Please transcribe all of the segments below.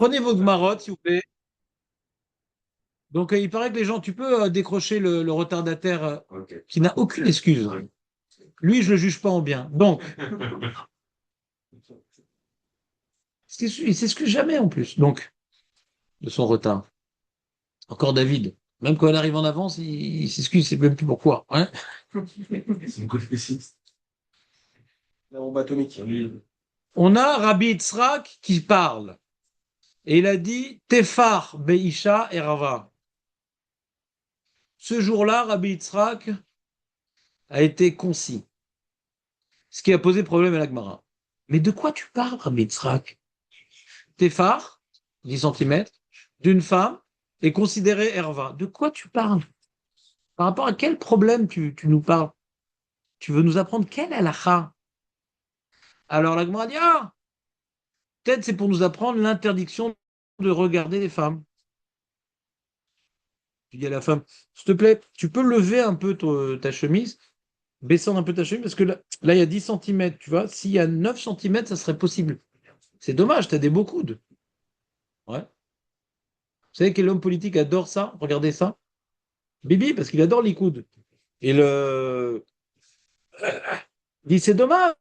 Prenez vos marottes, s'il vous plaît. Donc, il paraît que les gens, tu peux décrocher le retardataire qui n'a aucune excuse. Lui, je le juge pas en bien. Donc, il s'excuse jamais en plus. Donc, de son retard. Encore David. Même quand elle arrive en avance, il s'excuse, c'est même plus pourquoi. Hein. C'est une côte spécifique. La bombe atomique. On a Rabbi Yitzhak qui parle. Et il a dit Tefar Beisha Erava. Ce jour-là, Rabbi Yitzhak a été concis. Ce qui a posé problème à l'Agmara. Mais de quoi tu parles, Rabbi Yitzhak? Tefar, 10 centimètres, d'une femme, est considéré Erva. De quoi tu parles? Par rapport à quel problème tu nous parles? Tu veux nous apprendre quel halakha? Alors la Gemara dit, ah, peut-être c'est pour nous apprendre l'interdiction de regarder les femmes. Tu dis à la femme, s'il te plaît, tu peux lever un peu ta chemise, descendre un peu ta chemise, parce que là, il y a 10 centimètres, tu vois. S'il y a 9 centimètres, ça serait possible. C'est dommage, tu as des beaux coudes. Ouais. Vous savez quel homme politique adore ça? Regardez ça. Bibi, parce qu'il adore les coudes. Et il dit, c'est dommage.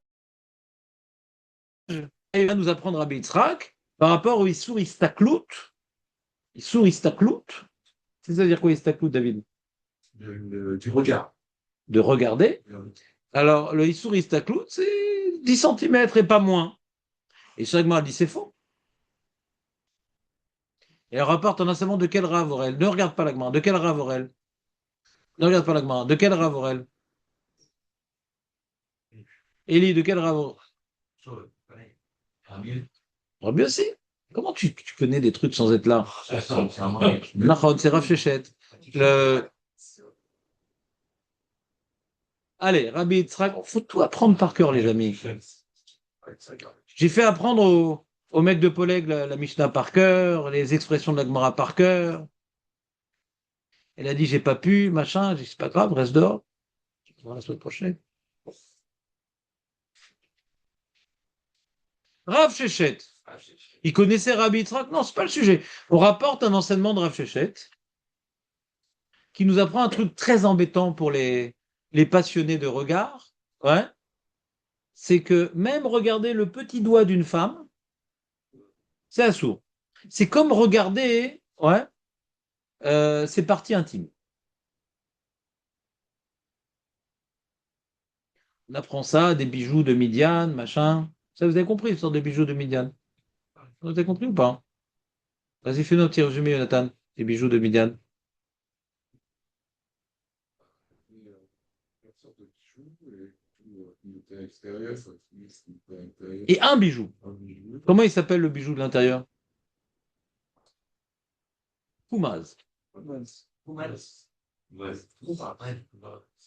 Et il va nous apprendre à Yitzhak par rapport au Issour Istaklout. Issour Istaklout. C'est-à-dire quoi Istaklout, David? Du regard. De regarder. Alors, le Issour Istaklout, c'est 10 centimètres et pas moins. Et Shagmar dit, c'est faux. Et elle rapporte un enseignement de quel Rav Aurel? Ne regarde pas la Gemara. De quel Rav Aurel? Ne regarde pas la Gemara. De quel Rav Aurel? Élie, de quel Rav Aurel? Rabbi aussi. Comment tu connais des trucs sans être là? Nachon, c'est Rav Shechet. Allez, Rabbi Yitzhak, faut tout apprendre par cœur, les amis. J'ai fait apprendre au mec de Poleg la Mishnah par cœur, les expressions de la Gemara par cœur. Elle a dit, j'ai pas pu, machin. J'ai dit, c'est pas grave, reste dehors. On va la semaine prochaine. Rav Shechet. Il connaissait Rabbi Yitzhak? Non, c'est pas le sujet. On rapporte un enseignement de Rav Shechet qui nous apprend un truc très embêtant pour les passionnés de regard. Ouais. C'est que même regarder le petit doigt d'une femme, c'est assourd. C'est comme regarder ouais, ses parties intimes. On apprend ça, des bijoux de Midian, machin. Ça, vous avez compris, ce sont des bijoux de Midian. Vous avez compris ou pas? Vas-y, fais-nous un petit résumé, Jonathan. Les bijoux de Midian. Et un bijou. Comment il s'appelle le bijou de l'intérieur? Koumaz.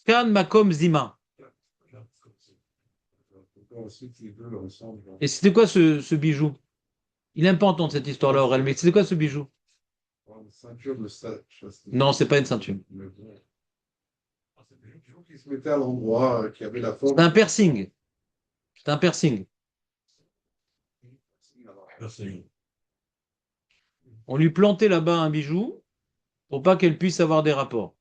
Kan Makom Zima. Et c'était quoi ce bijou? Il n'aime pas entendre cette histoire-là, Aurel, mais c'était quoi ce bijou? Non, c'est pas une ceinture. Qui se mettait à l'endroit qui avait la forme. C'est un piercing. C'est un piercing. On lui plantait là-bas un bijou pour pas qu'elle puisse avoir des rapports.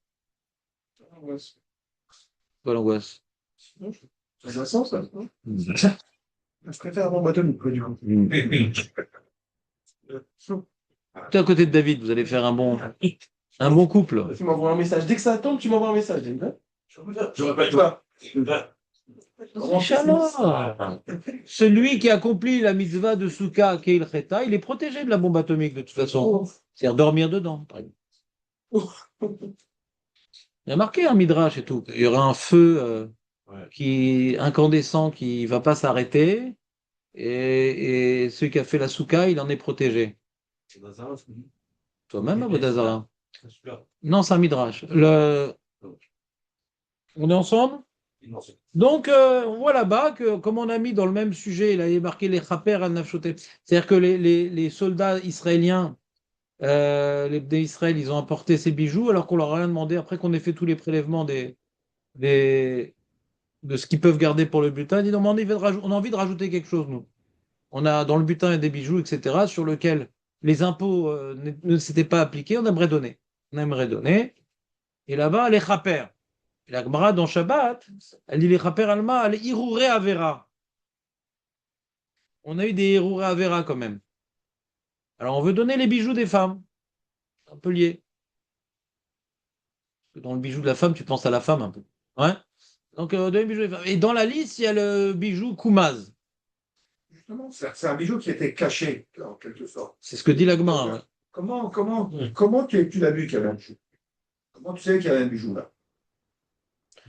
Pas l'angoisse. C'est intéressant, ça. Je préfère avoir bâton que du coup. Tout à côté de David, vous allez faire un bon couple. Tu m'envoies un message. Dès que ça tombe, tu m'envoies un message. J'aurais pas toi. Inch'Allah. Celui qui accomplit la mitzvah de Souka Keil Cheta, il est protégé de la bombe atomique de toute façon. C'est-à-dire dormir dedans, par exemple. Il y a marqué un midrash et tout. Il y aura un feu qui incandescent qui va pas s'arrêter et celui qui a fait la souka, il en est protégé. Toi-même, Avodazara? Non, c'est un midrash. On est ensemble? Donc, on voit là-bas que, comme on a mis dans le même sujet, il avait marqué les chaper al nafshoté. C'est-à-dire que les soldats israéliens, les d'Israël, ils ont apporté ces bijoux alors qu'on leur a rien demandé après qu'on ait fait tous les prélèvements des, de ce qu'ils peuvent garder pour le butin. Ils disent, non, mais on a envie de rajouter quelque chose, nous. On a dans le butin des bijoux, etc., sur lequel les impôts ne s'étaient pas appliqués, on aimerait donner. On aimerait donner. Et là-bas, les chaper. Et la Gemara dans Shabbat, elle dit les chaper alma, les irouré avera. On a eu des irouré avera quand même. Alors on veut donner les bijoux des femmes. Un peu lié. Dans le bijou de la femme, tu penses à la femme un peu. Ouais. Donc, donner les bijoux des femmes. Et dans la liste, il y a le bijou Koumaz. Justement, c'est un bijou qui était caché, en quelque sorte. C'est ce que dit la Gemara. Ouais. Comment tu l'as vu qu'il y avait un bijou? Comment tu sais qu'il y avait un bijou là?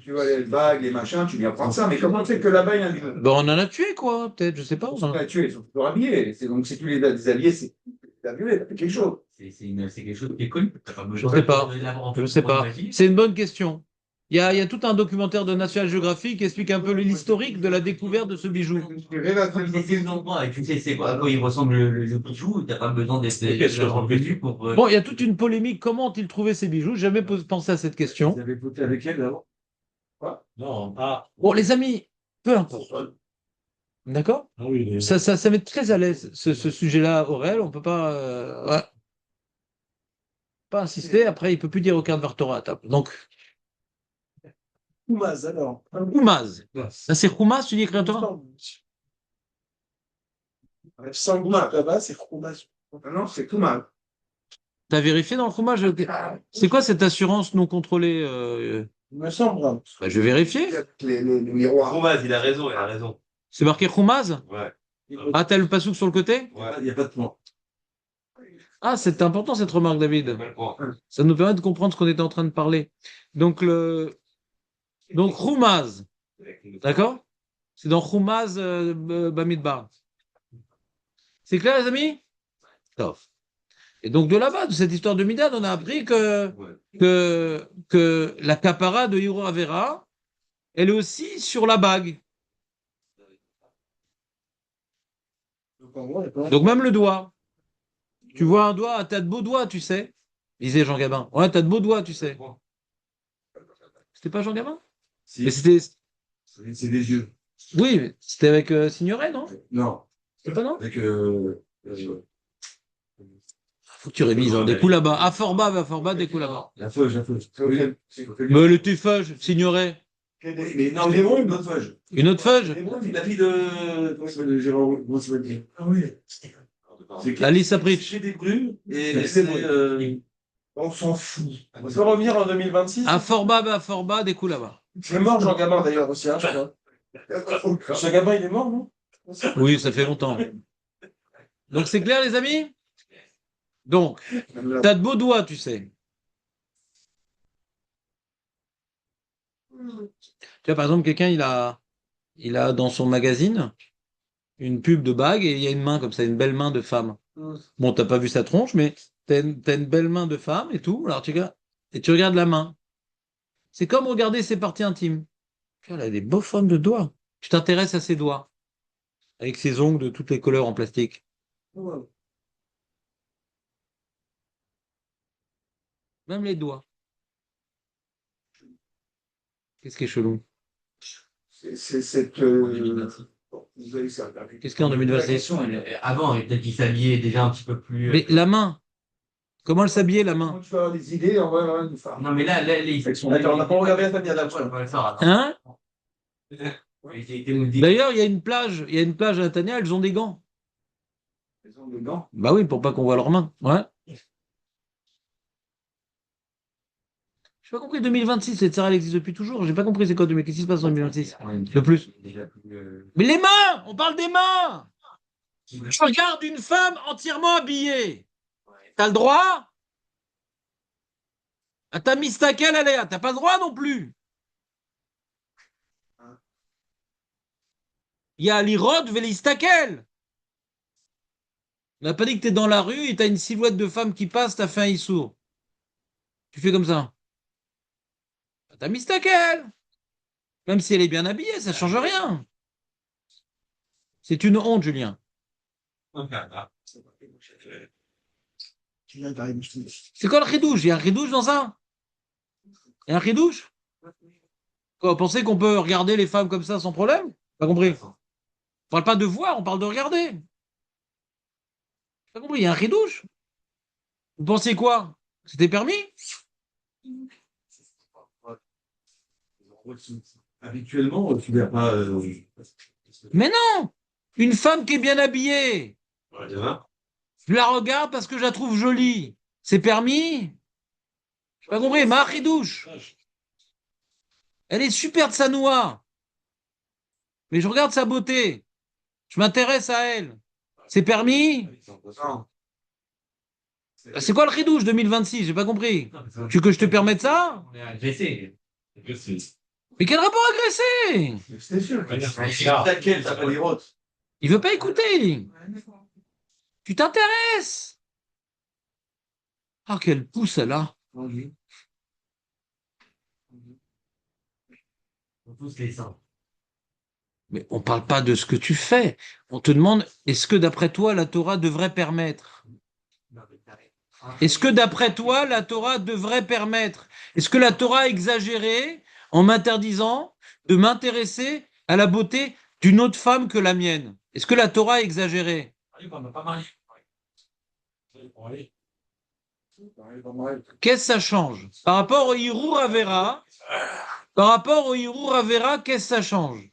Tu vois les bagues, les machins, tu viens prendre ça, mais comment tu sais que là-bas il y a un bijou? Ben, on en a tué, quoi, peut-être, je sais pas. Ils sont pas tués, ils sont toujours habillés. Donc si tu les as déshabillés, c'est t'as violé, t'as fait quelque chose. C'est quelque chose qui est connu. T'as pas Je besoin sais pas. de l'avoir Je sais pour pas. imaginer. C'est une bonne question. Il y a tout un documentaire de National Geographic qui explique un peu l'historique de la découverte de ce bijou. C'est une endroit et tu sais c'est quoi, à quoi il ressemble le bijou, t'as pas besoin d'être venu pour. Bon, il y a toute une polémique. Comment ont-ils trouvé ces bijoux? J'ai jamais pensé à cette question. Vous avez voté avec elle d'abord? Quoi? Non, ah, Bon, les amis, peu importe. D'accord? ah oui, Ça met très à l'aise ce sujet-là, Aurel. On peut pas, ouais, pas insister. Après, il peut plus dire aucun de Torah à table. Donc, Koumaz, alors. Khoumaz. Ça, c'est Khoumaz, tu dis écrit en Torah? Sangouma, là-bas, c'est Koumaz. Non, c'est Koumaz. T'as vérifié dans le Khoumaz? C'est quoi cette assurance non contrôlée? Il me semble. Hein. Bah, je vais vérifier. Les miroirs. Roumaz, il a raison, il a raison. C'est marqué Khoumaz? Ouais. Ah, t'as le pasouk sur le côté? Ouais. Il n'y a pas de point. Ah, c'est important cette remarque, David. Ça nous permet de comprendre ce qu'on était en train de parler. Donc, Khoumaz, d'accord? C'est dans Khoumaz Bamidbar. C'est clair, les amis? Top. Et donc, de là-bas, de cette histoire de Midad, on a appris que la capara de Hiro Avera, elle est aussi sur la bague. Donc, même le doigt. Tu vois un doigt, t'as de beaux doigts, tu sais. Disait Jean Gabin. Ouais, t'as de beaux doigts, tu sais. C'était pas Jean Gabin? Si. Mais c'était. C'est des yeux. Oui, mais c'était avec Signoret, non? Non. C'est pas non? Avec. Faut que tu révises, hein. Des coups là-bas. Aforba, des coups là-bas. La feuge, la feuge. Mais le tuffeuge, Signoret. Mais non, les bons, une autre feuge. Une autre feuge? Les bons, la fille de. Comment ça s'appelle, Jérôme, comment ça s'appelle? Ah oui. La Lise Sapritch. Chez des brumes et c'est. On s'en fout. On peut revenir en 2026. Aforba, des coups là-bas. Il est mort, Jean Gabin, d'ailleurs, aussi, hein, je crois. Jean Gabin, il est mort, non? Oui, ça fait longtemps. Donc c'est clair, les amis? Donc, t'as de beaux doigts, tu sais. Tu vois, par exemple, quelqu'un, il a dans son magazine une pub de bague et il y a une main comme ça, une belle main de femme. Bon, t'as pas vu sa tronche, mais t'as une belle main de femme et tout. Alors tu regardes la main. C'est comme regarder ses parties intimes. Elle a des beaux formes de doigts. Tu t'intéresses à ses doigts, avec ses ongles de toutes les couleurs en plastique. Même les doigts. Qu'est-ce qui est chelou? C'est cette. Qu'est-ce qu'il y a en 2026? Avant, peut-être qu'il s'habillait déjà un petit peu plus. Mais la main, comment elle s'habillait la main? Comment tu vas avoir des idées, on va une femme. Non, mais là, il fait son. Attends, on n'a pas regardé la famille Adams. Hein? D'ailleurs, D'ailleurs, il y a une plage à Tania, elles ont des gants. Ils ont des gants. Bah oui, pour pas qu'on voit leurs mains. Ouais. J'ai pas compris 2026, cette Sarah elle existe depuis toujours. J'ai pas compris c'est quoi qu'est-ce qui se passe en 2026? De plus. Mais les mains! On parle des mains! Je regarde une femme entièrement habillée. T'as le droit? À ta mistakel, elle est là. T'as pas le droit non plus. Il y a l'irod velistakel. On n'a pas dit que t'es dans la rue et t'as une silhouette de femme qui passe, t'as fait un issour. Tu fais comme ça. T'as mistakel. Même si elle est bien habillée, ça change rien. C'est une honte, Julien. C'est quoi le ridouche? Il y a un ridouche dans ça? Il y a un ridouche? Quoi, vous pensez qu'on peut regarder les femmes comme ça sans problème? Pas compris. On parle pas de voir, on parle de regarder. Pas compris, il y a un ridouche. Vous pensiez quoi? C'était permis? Habituellement, tu n'as pas. Mais non! Une femme qui est bien habillée, Demain. je la regarde parce que je la trouve jolie. C'est permis? J'ai pas compris, ma ridouche. Elle est super de sa noix. Mais je regarde sa beauté. Je m'intéresse à elle. C'est permis? Non. Bah, c'est quoi le ridouche 2026? J'ai pas compris. Tu veux que je te permette ça? On est agressé. Mais quel rapport agressé? C'était sûr. C'est laquelle, Ça s'appelle Hirot. Il veut pas écouter. Tu t'intéresses. Ah, quelle pousse elle a. On pousse les seins. Mais on parle pas de ce que tu fais. On te demande, est-ce que d'après toi, la Torah devrait permettre? Est-ce que d'après toi, la Torah devrait permettre? Est-ce que la Torah a exagéré en m'interdisant de m'intéresser à la beauté d'une autre femme que la mienne? Est-ce que la Torah a exagéré? Qu'est-ce que ça change? Par rapport au Hirur Avera, qu'est-ce que ça change?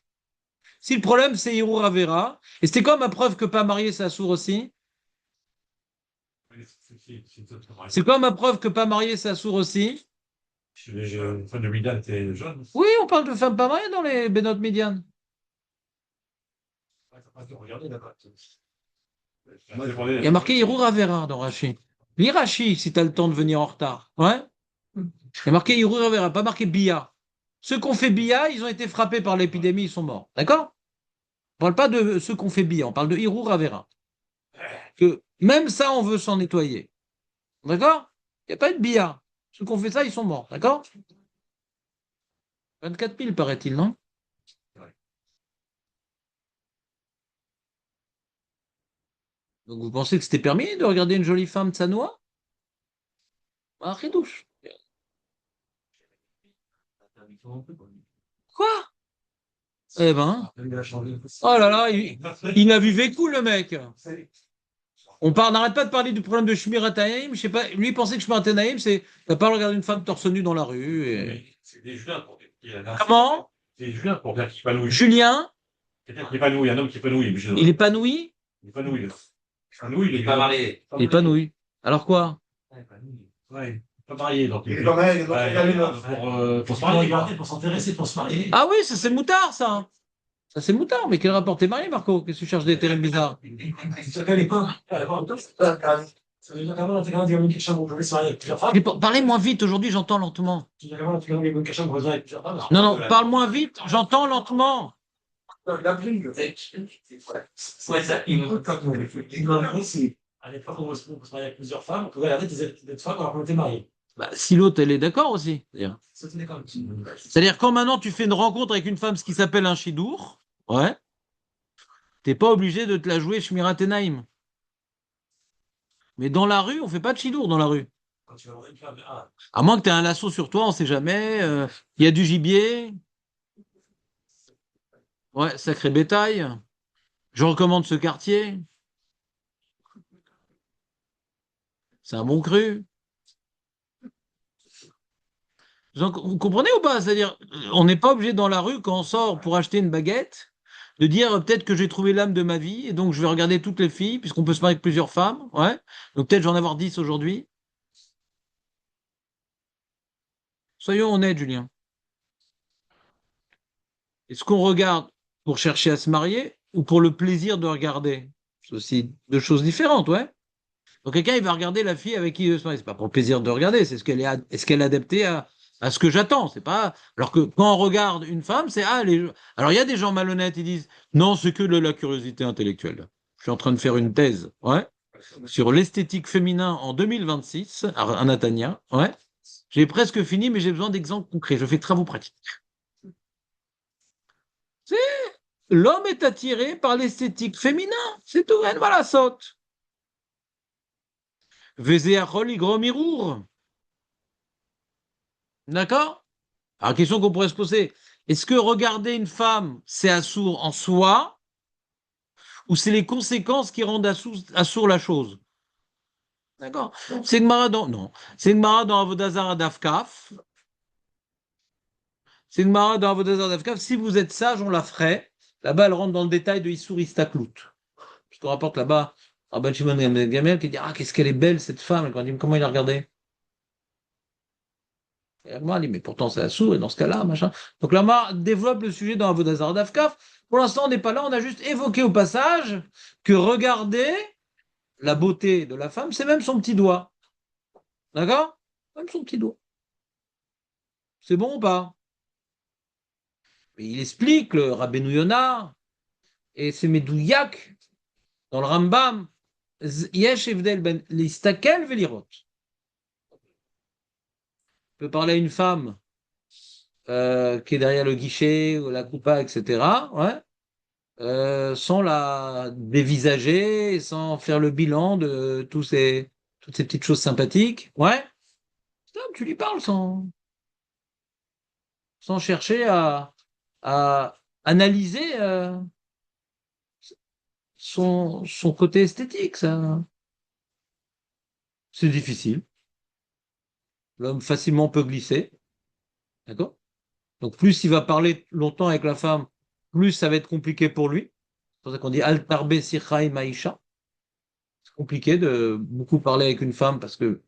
Si le problème c'est Hirur Avera, et c'était quoi ma preuve que pas marié c'est assourd aussi? C'est quoi ma preuve que pas marié c'est assourd aussi? Les femmes de Midan étaient jeunes. Oui, on parle de femmes pas mariées dans les Benot Médianes. Il y a marqué Hirur Avera dans Rashi. Lis Rashi si tu as le temps de venir en retard. Ouais? Il y a marqué Hirur Avera, pas marqué Bia. Ceux qui ont fait Bia, ils ont été frappés par l'épidémie, ils sont morts. D'accord? On ne parle pas de ceux qui ont fait Bia, on parle de Hirur Avera. Que même ça, on veut s'en nettoyer. D'accord? Il n'y a pas de Bia. Ceux qui ont fait ça, ils sont morts. D'accord? 24 000, paraît-il, non? Donc vous pensez que c'était permis de regarder une jolie femme de sa noix? Ah, ridouche. Quoi? Eh ben. Oh là là, il a vu vécu le mec. N'arrête pas de parler du problème de Shmirat Haim. Je sais pas, lui il pensait que Shmirat Haim, c'est t'as pas regarder une femme torse nu dans la rue. C'est des Julien pour Comment? C'est des Julien pour dire qu'il épanouit. Julien, Quelqu'un qui épanouit, un homme qui épanouit. il épanouit? Il épanouit. Il est pas marié. Il épanouit. Alors quoi? Ouais. Pas marié, donc Il est pas marié, donc il y a une autre. pour se marier, pour s'intéresser, pour se marier. Ah oui, ça c'est moutard, ça. Ça c'est moutard, mais quel rapport t'es marié, Marco? Qu'est-ce que tu cherches des terrains bizarres? Ça fait pas. Ça veut dire qu'avant, l'intégralité de Keshem, on pouvait se marier avec plusieurs femmes. Parlez moins vite, aujourd'hui j'entends lentement. Tu dis qu'avant, l'intégralité de Keshem, on pouvait se marier avec plusieurs femmes. Non, non, parle moins vite, j'entends lentement. La pluie. Ouais, ça, il me À l'époque, on se marier avec plusieurs femmes, on pouvait regarder des femmes alors qu'on était mariés. Bah, si l'autre elle est d'accord aussi. C'est-à-dire quand maintenant tu fais une rencontre avec une femme, ce qui s'appelle un chidour, ouais, t'es pas obligé de te la jouer Shmirat Enaim. Mais dans la rue, on fait pas de chidour dans la rue. Quand tu vas voir une femme, À moins que tu aies un lasso sur toi, on sait jamais. Il y a du gibier. Ouais, sacré bétail. Je recommande ce quartier. C'est un bon cru. Vous comprenez ou pas? C'est-à-dire, on n'est pas obligé dans la rue, quand on sort pour acheter une baguette, de dire peut-être que j'ai trouvé l'âme de ma vie et donc je vais regarder toutes les filles, puisqu'on peut se marier avec plusieurs femmes. Ouais. Donc peut-être j'en avoir 10 aujourd'hui. Soyons honnêtes, Julien. Est-ce qu'on regarde pour chercher à se marier ou pour le plaisir de regarder? C'est aussi deux choses différentes, ouais. Donc quelqu'un, il va regarder la fille avec qui il veut se marier. C'est pas pour le plaisir de regarder, c'est est-ce qu'elle est adaptée à ce que j'attends. C'est pas. Alors que quand on regarde une femme, c'est Alors il y a des gens malhonnêtes, ils disent non, c'est que de la curiosité intellectuelle. Je suis en train de faire une thèse, ouais, sur l'esthétique féminin en 2026 à Natania, ouais. J'ai presque fini, mais j'ai besoin d'exemples concrets. Je fais travaux pratiques. L'homme est attiré par l'esthétique féminin, c'est tout, elle va la saute. Vézéachol igromirour. D'accord? Alors, question qu'on pourrait se poser, est-ce que regarder une femme, c'est assourd en soi, ou c'est les conséquences qui rendent assourd la chose? D'accord. C'est Gemara dans, non. C'est Gemara dans Avodah Zarah Daf Kaf. C'est Gemara dans Avodah Zarah Daf Kaf. Si vous êtes sage, on la ferait. Là-bas, elle rentre dans le détail de Issour Istaklout. Parce qu'on rapporte là-bas Rabban Shimon ben Gamliel qui dit ah, qu'est-ce qu'elle est belle cette femme. Et quand on dit comment il a regardé. Et la Gemara dit mais pourtant c'est Assour, et dans ce cas-là, machin. Donc la Gemara développe le sujet dans Avodah Zarah Daf Kaf. Pour l'instant, on n'est pas là, on a juste évoqué au passage que regarder la beauté de la femme, c'est même son petit doigt. D'accord? Même son petit doigt. C'est bon ou pas? Mais il explique, le Rabbeinu Yonah, et c'est Medouyak, dans le Rambam, Yesh Evdel ben Listakel Velirot. On peut parler à une femme qui est derrière le guichet, ou la coupa, etc., ouais, sans la dévisager, sans faire le bilan de toutes ces petites choses sympathiques. Ouais, stop, tu lui parles sans chercher à analyser son côté esthétique. Ça, c'est difficile. L'homme facilement peut glisser. D'accord? Donc, plus il va parler longtemps avec la femme, plus ça va être compliqué pour lui. C'est pour ça qu'on dit Altarbe Sichai Maïcha. C'est compliqué de beaucoup parler avec une femme parce que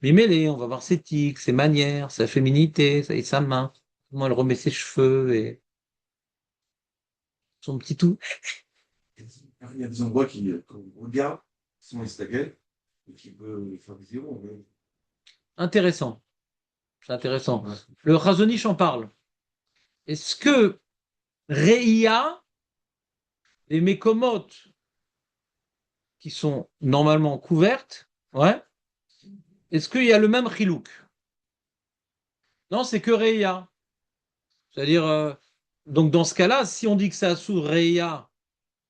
mêlé, on va voir ses tics, ses manières, sa féminité, sa main, comment elle remet ses cheveux et son petit tout. Il y a des endroits qu'on regarde, qui sont installés, et qui peuvent faire des zéros. Intéressant. C'est intéressant. Ouais. Le Chazonish en parle. Est-ce que Reia, les mécomotes qui sont normalement couvertes, ouais, est-ce qu'il y a le même chilouk? Non, c'est que Reia. C'est-à-dire, donc dans ce cas-là, si on dit que c'est sous Reia,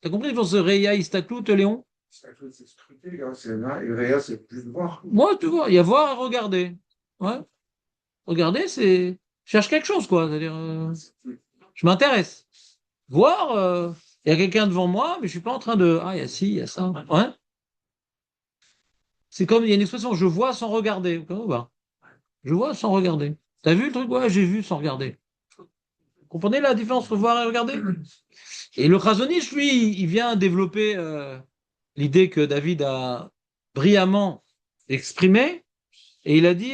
t'as compris pour ce Reia Istaklout, Léon? C'est scruté, c'est là, et Réa, c'est plus de voir. Moi, tu vois, il y a voir à regarder. Ouais. Regarder, c'est. Je cherche quelque chose, quoi. C'est-à-dire, je m'intéresse. Voir, il y a quelqu'un devant moi, mais je suis pas en train de. Ah, il y a ci, il y a ça. Ouais. C'est comme, il y a une expression, je vois sans regarder. Comment va? Je vois sans regarder. T'as vu le truc? Ouais, j'ai vu sans regarder. Vous comprenez la différence entre voir et regarder? Et le Chazonish, lui, il vient développer l'idée que David a brillamment exprimée. Et il a dit,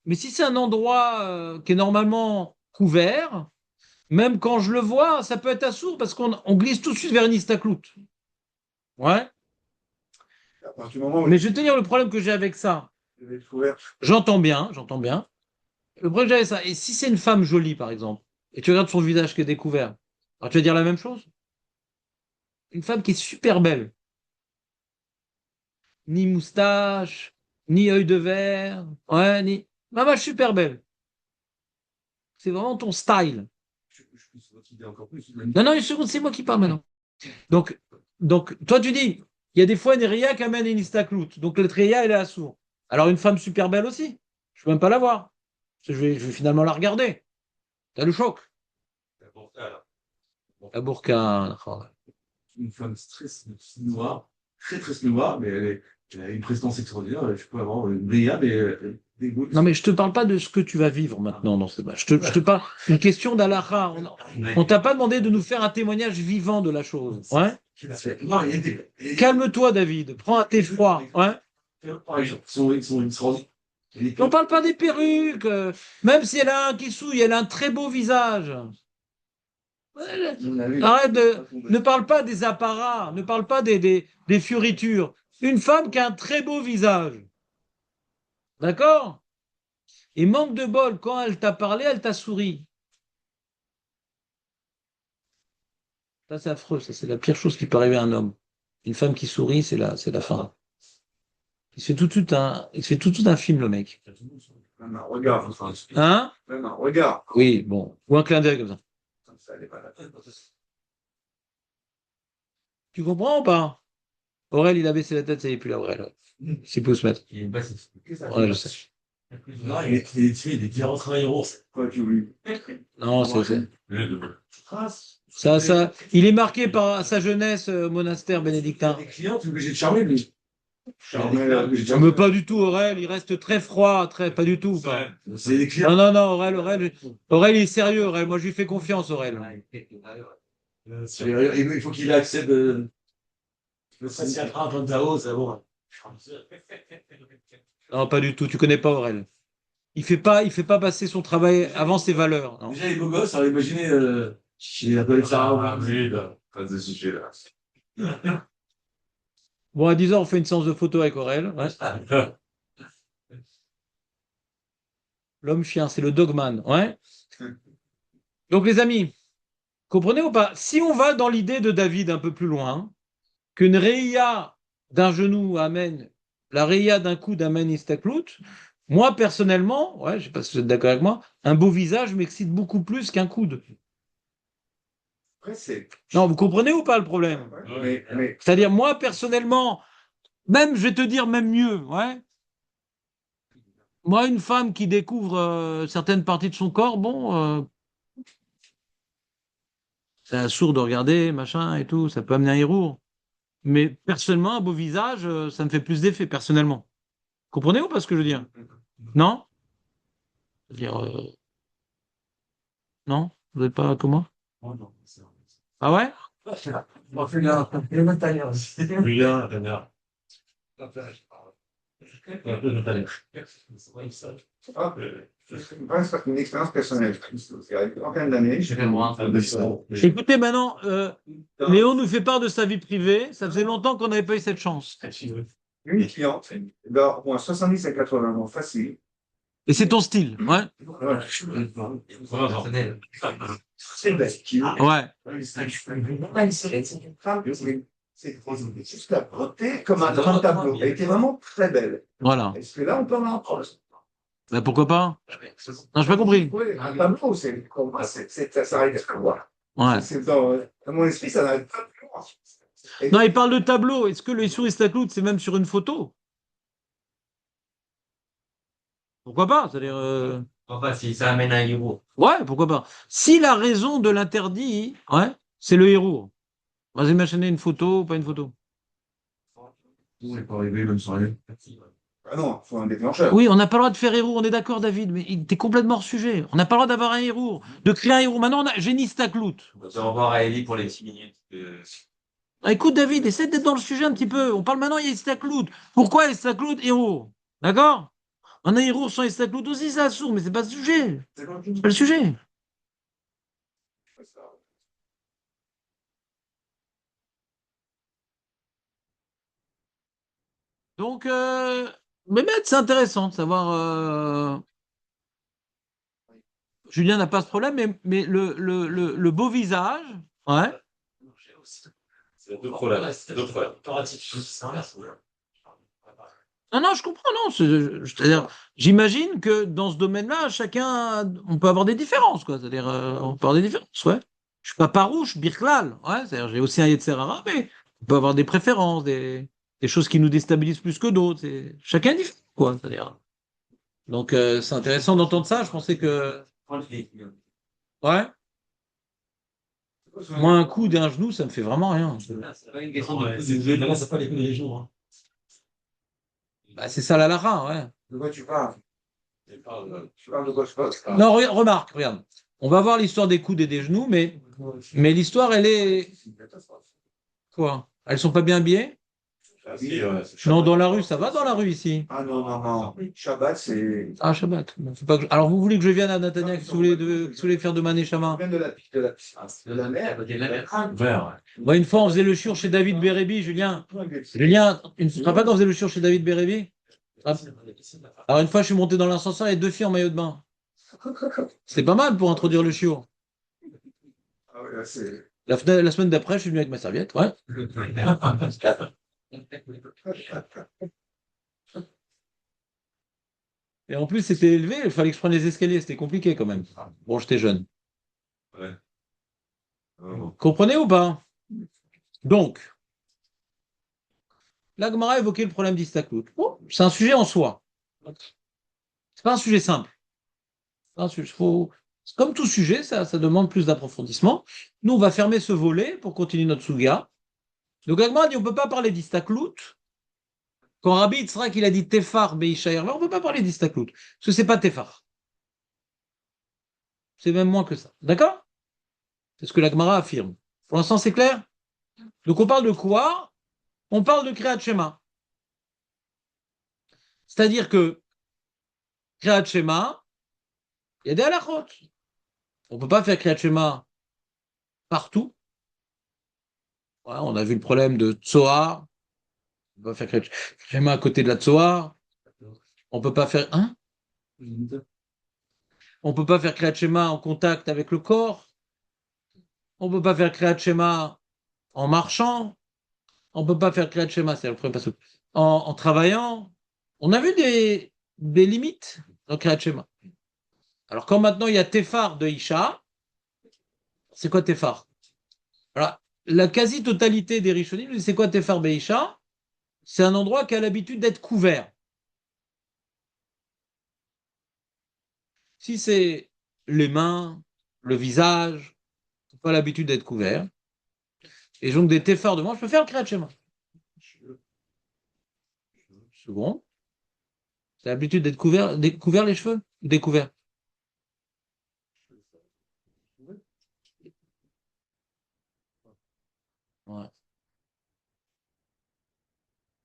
mais si c'est un endroit qui est normalement couvert, même quand je le vois, ça peut être assourd parce qu'on glisse tout de suite vers une istaklout. Ouais. À partir du moment où Mais je vais te dire le problème que j'ai avec ça. il est couvert, J'entends bien, j'entends bien. Le problème que j'ai avec ça, et si c'est une femme jolie, par exemple, et tu regardes son visage qui est découvert, alors tu vas dire la même chose? Une femme qui est super belle, ni moustache, ni œil de verre, ouais, ni. Maman, super belle. C'est vraiment ton style. Je peux se dire encore plus. Non, non, une seconde, c'est moi qui parle maintenant. Donc, toi, tu dis, il y a des fois une Ria qui amène une istaklout. Donc, la Ria, elle est assour. Alors, une femme super belle aussi. Je ne peux même pas la voir. Je vais finalement la regarder. T'as le choc. La burqa. Une femme très noire, très noire, mais elle a une prestance extraordinaire. Je peux avoir une brillade et des goûts. Non, mais je te parle pas de ce que tu vas vivre maintenant dans ce débat. Je te parle d'une question d'Alaha. On t'a pas demandé de nous faire un témoignage vivant de la chose. Ouais. Calme-toi, David. Prends un thé froid. Ouais. Ils sont extraordinaires. On parle pas des perruques. Même si elle a un kissouille, elle a un très beau visage. Arrête ne parle pas des apparats, ne parle pas des fioritures. Une femme qui a un très beau visage. D'accord? Et manque de bol, quand elle t'a parlé, elle t'a souri. Ça, c'est affreux, ça, c'est la pire chose qui peut arriver à un homme. Une femme qui sourit, c'est la fin. Il se fait tout de suite un film, le mec. même un regard. Hein? Même un regard. Oui, bon. Ou un clin d'œil comme ça. Ça n'est pas la peine. Tu comprends ou pas? Aurel, il a baissé la tête, ça y est plus là, Aurel. S'il peut se mettre. Il est passé. Ouais, je sais. Non, il est déjà rentré en euros. Quoi, tu oublies? Non, c'est. Trace. Ça, il est marqué par sa jeunesse au monastère bénédictin. Des clients, tu es obligé de charmer, lui. Mais pas du tout, Aurel, il reste très froid, pas du tout. Pas. C'est des clients. Non, non, non, Aurel, il est sérieux, Aurel. Moi, je lui fais confiance, Aurel. Il faut qu'il accepte. Ça, s'y attrape un Tao, c'est bon. Non, pas du tout. Tu connais pas Aurel. Il fait pas passer son travail avant ses valeurs. Non. Déjà, les beaux gosses, alors imaginez, il a pas les Ah, faire. oui, là. Pas de sujet là. Bon, à 10h, on fait une séance de photo avec Aurel. Ouais. L'homme-chien, c'est le dogman. Ouais. Donc, les amis, comprenez ou pas? Si on va dans l'idée de David un peu plus loin, qu'une réia d'un genou amène, la réia d'un coude amène istaklout, moi, personnellement, ouais, je ne sais pas si vous êtes d'accord avec moi, un beau visage m'excite beaucoup plus qu'un coude. Après, c'est. Non, vous comprenez ou pas le problème? Mais C'est-à-dire, moi, personnellement, même, je vais te dire même mieux, ouais. Moi, une femme qui découvre certaines parties de son corps, bon, c'est sourd de regarder, machin et tout, ça peut amener un héros. Mais personnellement, un beau visage, ça me fait plus d'effet, personnellement. Comprenez ou pas ce que je veux dire? Non? C'est-à-dire, non? Vous n'êtes pas comme moi? Oh, non, c'est vrai. Ah ouais? On fait là. Il y a une montagne aussi. Oui, là, Renard. ah, c'est une expérience personnelle. Il y a une trentaine d'années, j'ai fait moi. Écoutez, maintenant, Léo nous fait part de sa vie privée. Ça faisait longtemps qu'on n'avait pas eu cette chance. Une cliente, alors, moi, 70 à 80 ans, facile. Et c'est ton style, ouais? Voilà. Personnel. C'est belle. Ouais. C'est une femme, c'est juste la beauté comme un grand tableau. Elle était vraiment très belle. Voilà. Est-ce que là, on peut en apprendre? Ben, pourquoi pas? Non, j'ai pas compris. Oui, un tableau, c'est comme moi, ça arrive à voir. Ouais. Dans mon esprit, ça n'arrive pas plus loin. Non, il parle de tableau. Est-ce que le sur Istaklout, c'est même sur une photo? Pourquoi pas? C'est-à-dire, Enfin, si ça amène un héros. ouais, pourquoi pas? Si la raison de l'interdit, ouais, c'est le héros. Vas-y, imaginez une photo ou pas une photo. On n'est pas arrivé, même sans rien. Ah non, il faut un déclencheur. Oui, on n'a pas le droit de faire héros, on est d'accord, David, mais t'es complètement hors sujet. On n'a pas le droit d'avoir un héros, de créer un héros. Maintenant, j'ai une Istaklout. On va revoir à Ellie pour les 6 minutes. Ah, écoute, David, essaie d'être dans le sujet un petit peu. On parle maintenant, il y a Istaklout. Pourquoi Istaklout, héros? D'accord? Un héros sans Istaklout aussi, ça sourd, mais c'est pas le sujet. C'est pas le sujet. Donc, Mehmet, c'est intéressant de savoir. Julien n'a pas ce problème, mais le beau visage, ouais. C'est deux problèmes. C'est deux problèmes. C'est inverse. Non, non, je comprends, non. C'est-à-dire, j'imagine que dans ce domaine-là, chacun, on peut avoir des différences, quoi. C'est-à-dire, on peut avoir des différences, ouais. Je suis pas farouche, birklal, ouais. C'est-à-dire, j'ai aussi un Yetzer Hara, mais on peut avoir des préférences, des choses qui nous déstabilisent plus que d'autres. Chacun est différent, quoi. C'est-à-dire. Donc, c'est intéressant d'entendre ça. Je pensais que, ouais. Moi, un coup d'un genou, ça me fait vraiment rien. C'est pas une question de Ouais, coup de jeu. là, c'est pas les coups des jours. Hein. Bah, c'est ça la Lara, ouais. De quoi tu parles? Tu parles de quoi je parle? Non, remarque, regarde. On va voir l'histoire des coudes et des genoux, mais l'histoire, elle est. Quoi? Elles sont pas bien habillées? Ah oui. Non, dans la rue, ça va dans la rue ici. Ah non, non, non. Shabbat, c'est. Ah, Shabbat. Bon, faut pas que Alors, vous voulez que je vienne à Natania, qu'est-ce que vous voulez faire de Mané Ça Shama? vient de la mer. Vert. Moi, une fois, on faisait le shiur chez David Bérébi, Julien. Julien, tu ne te rappelles pas quand on faisait le shiur chez David Bérébi? Alors, une fois, je suis monté dans l'ascenseur, il y a deux filles en maillot de bain. C'était pas mal pour introduire le shiur. Ah ouais, là, c'est. La semaine d'après, je suis venu avec ma serviette, ouais. Et en plus, c'était élevé, il fallait que je prenne les escaliers, c'était compliqué quand même. Bon, j'étais jeune. Ouais. Comprenez ou pas? Donc, la Gemara a évoqué le problème d'Istaklout. Bon, c'est un sujet en soi. C'est pas un sujet simple. Comme tout sujet, ça demande plus d'approfondissement. Nous, on va fermer ce volet pour continuer notre souga. Donc, la Gemara dit on ne peut pas parler d'Istaklout Quand Rabbi Yitzhak, il a dit Tefar Beisha Erva, on ne peut pas parler d'Istaklout, parce que c'est pas Tefar. C'est même moins que ça. D'accord? C'est ce que la Gemara affirme. Pour l'instant, c'est clair? Donc on parle de quoi? On parle de Kriyat Shema. C'est-à-dire que Kriyat Shema, il y a des halachot. On ne peut pas faire Kriyat Shema partout. Voilà, on a vu le problème de Tzohar. On peut pas faire Kriyat Shema à côté de la Tzohar. On peut pas faire... Hein? On peut pas faire Kriyat Shema en contact avec le corps. On peut pas faire Kriyat Shema en marchant. On peut pas faire Kriyat Shema, c'est le premier passage, en travaillant. On a vu des limites dans Kriyat Shema. Alors, quand maintenant il y a Tefar de Isha, c'est quoi Tefar? Alors, la quasi-totalité des Rishonim, c'est quoi Tefar Beisha? C'est un endroit qui a l'habitude d'être couvert. Si c'est les mains, le visage, pas l'habitude d'être couvert, et donc des Tefar de moi, je peux faire le Kriyat Shema. Second, c'est l'habitude d'être couvert les cheveux, découvert. Ouais.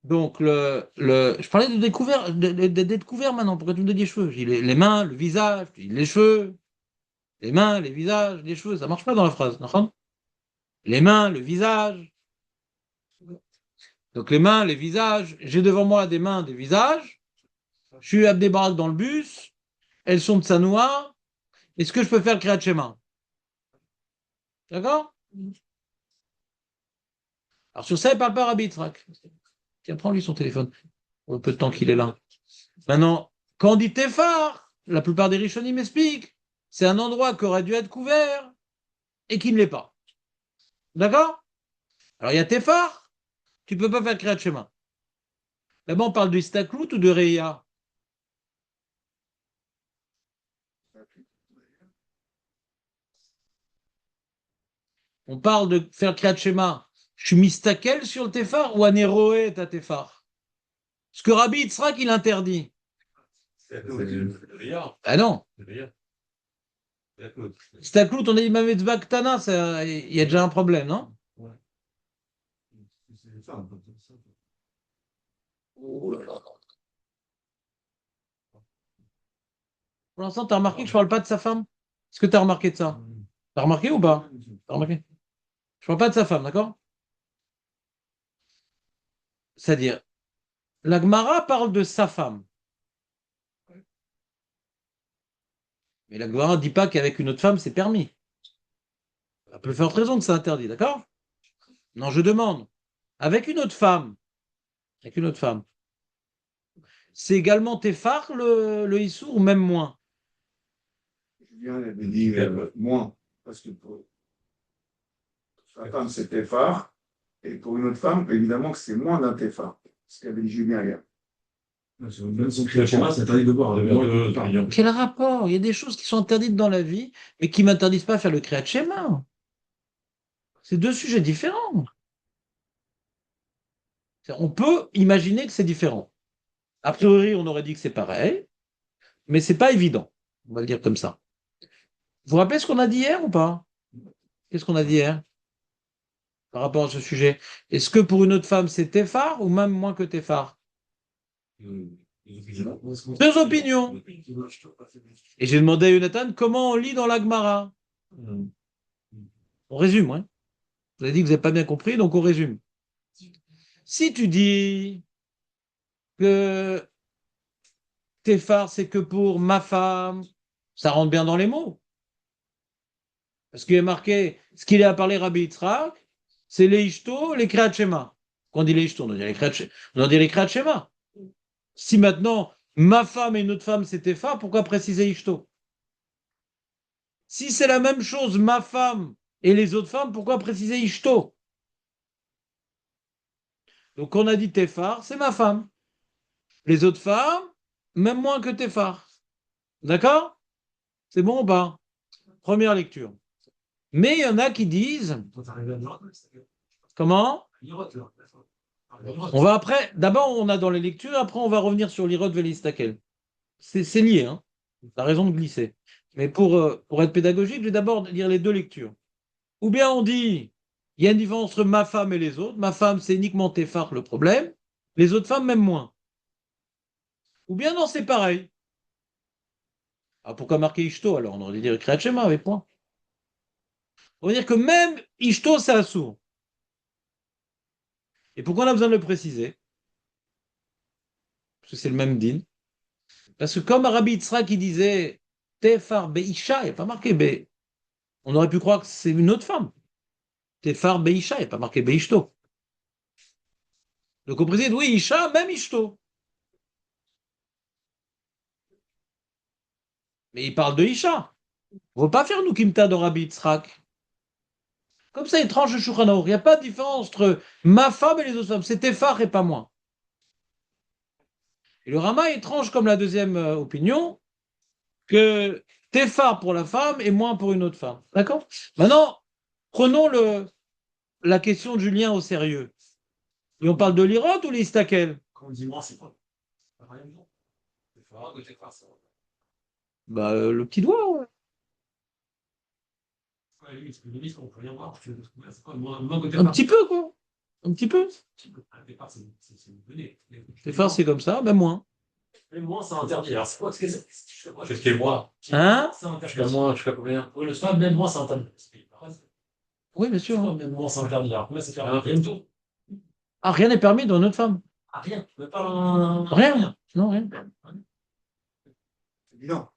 Donc, je parlais de découvert, d'être couvert maintenant. Pourquoi tu me dis les cheveux? J'ai les mains, le visage, les cheveux, les mains, les visages, les cheveux. Ça marche pas dans la phrase. D'accord? Les mains, le visage. Donc, les mains, les visages. J'ai devant moi des mains, des visages. Je suis à des baraques dans le bus. Elles sont de Sanoa. Est-ce que je peux faire le Kriyat Shema? D'accord? Alors, sur ça, il parle pas Rabbi Yitzhak. Tiens, prends-lui son téléphone. Pour le peu de temps qu'il est là. Maintenant, quand on dit Tefar, la plupart des Rishonim m'expliquent, c'est un endroit qui aurait dû être couvert et qui ne l'est pas. D'accord? Alors, il y a Tefar, tu ne peux pas faire Kriyat Shema. Là-bas, on parle de Istaklout ou de Reya? On parle de faire Kriyat Shema. Je suis mistakel sur le Tefar ou Anéroé ta Tefar? Ce que Rabbi Yitzhak, il interdit. Ah non. Istaklout, on a dit Mametzba Ktana, il y a déjà un problème, non? Oh là là. Pour l'instant, tu as remarqué que je ne parle pas de sa femme? Est-ce que tu as remarqué de ça? Tu as remarqué ou pas? T'as remarqué? Je ne parle pas de sa femme, d'accord? C'est-à-dire, la Gemara parle de sa femme. Mais la Gemara ne dit pas qu'avec une autre femme, c'est permis. Elle peut faire raison que c'est interdit, d'accord? Non, je demande. Avec une autre femme, c'est également tes phares le Issour ou même moins? Julien avait dit moins, parce que pour sa femme, c'était phare, et pour une autre femme, évidemment que c'est moins d'un téphare. Ce qu'avait dit Julien hier. Même son Kriyat Shema, c'est interdit de boire. Quel rapport? Il y a des choses qui sont interdites dans la vie, mais qui ne m'interdisent pas de faire le Kriyat Shema. C'est deux sujets différents. On peut imaginer que c'est différent. A priori, on aurait dit que c'est pareil, mais c'est pas évident. On va le dire comme ça. Vous vous rappelez ce qu'on a dit hier ou pas? Qu'est-ce qu'on a dit hier par rapport à ce sujet? Est-ce que pour une autre femme, c'est Téphar ou même moins que Téphar? Deux opinions. Et j'ai demandé à Jonathan comment on lit dans la Gemara. On résume, hein. Vous avez dit que vous n'avez pas bien compris, donc on résume. Si tu dis que Téphar, c'est que pour ma femme, ça rentre bien dans les mots. Parce qu'il est marqué, ce qu'il a parlé Rabbi Yitzhak, c'est les Ishto, les Kriyat Shema. Quand on dit les Ishto, on dit les Kriyat Shema. Si maintenant, ma femme et une autre femme, c'est Téphar, pourquoi préciser Ishto? Si c'est la même chose, ma femme et les autres femmes, pourquoi préciser Ishto? Donc on a dit Téphar, c'est ma femme. Les autres femmes, même moins que Téphar. D'accord? C'est bon ou pas? Première lecture. Mais il y en a qui disent... Comment? On va après, d'abord on a dans les lectures, après on va revenir sur l'Irod Velistakel. C'est lié, hein. Tu as raison de glisser. Mais pour être pédagogique, je vais d'abord lire les deux lectures. Ou bien on dit, il y a une différence entre ma femme et les autres. Ma femme, c'est uniquement Téphar le problème. Les autres femmes, même moins. Ou bien non, c'est pareil. Ah, pourquoi marquer Ishto alors? On aurait dit Kriyat Shema avec point. On va dire que même Ishto, c'est assourd. Et pourquoi on a besoin de le préciser? Parce que c'est le même din. Parce que comme Rabbi Yitzhak qui disait Tefar Beisha, il n'y a pas marqué Be. On aurait pu croire que c'est une autre femme. Tefar Beisha, il n'y a pas marqué Beishto. Donc on précise, oui, Isha, même Ishto. Mais il parle de Isha. On ne va pas faire nous Kimta de Rabbi Yitzhak. Comme ça, il tranche le Shulchan Aruch. Il n'y a pas de différence entre ma femme et les autres femmes. C'est Tefar et pas moi. Et le Rama étrange comme la deuxième opinion, que Tefar pour la femme et moins pour une autre femme. D'accord? Maintenant, prenons la question de Julien au sérieux. Et on parle de l'Irod ou l'Istakel? Quand on dit moi, c'est quoi? C'est pas rien du tout. C'est fort, côté face. Bah, le petit doigt, ouais. Ouais, lui, parce que le ministre, on peut rien voir. C'est quoi? Moi, côté Un face. petit peu, quoi. Un petit peu. Côté face, c'est une donnée. Tefar, c'est comme ça, même moins. Mais moi, c'est interdit. Alors, c'est quoi? Qu'est-ce que moi? Hein? C'est interdit. Jusqu'à combien? Oui, le soir, même moi, c'est interdit. Oui, bien sûr. Hein. Même moi, c'est interdit. Alors, combien c'est faire rien du tout? Ah, rien n'est permis dans notre femme. Ah, rien. Même pas un. Rien. Non, rien. C'est évident.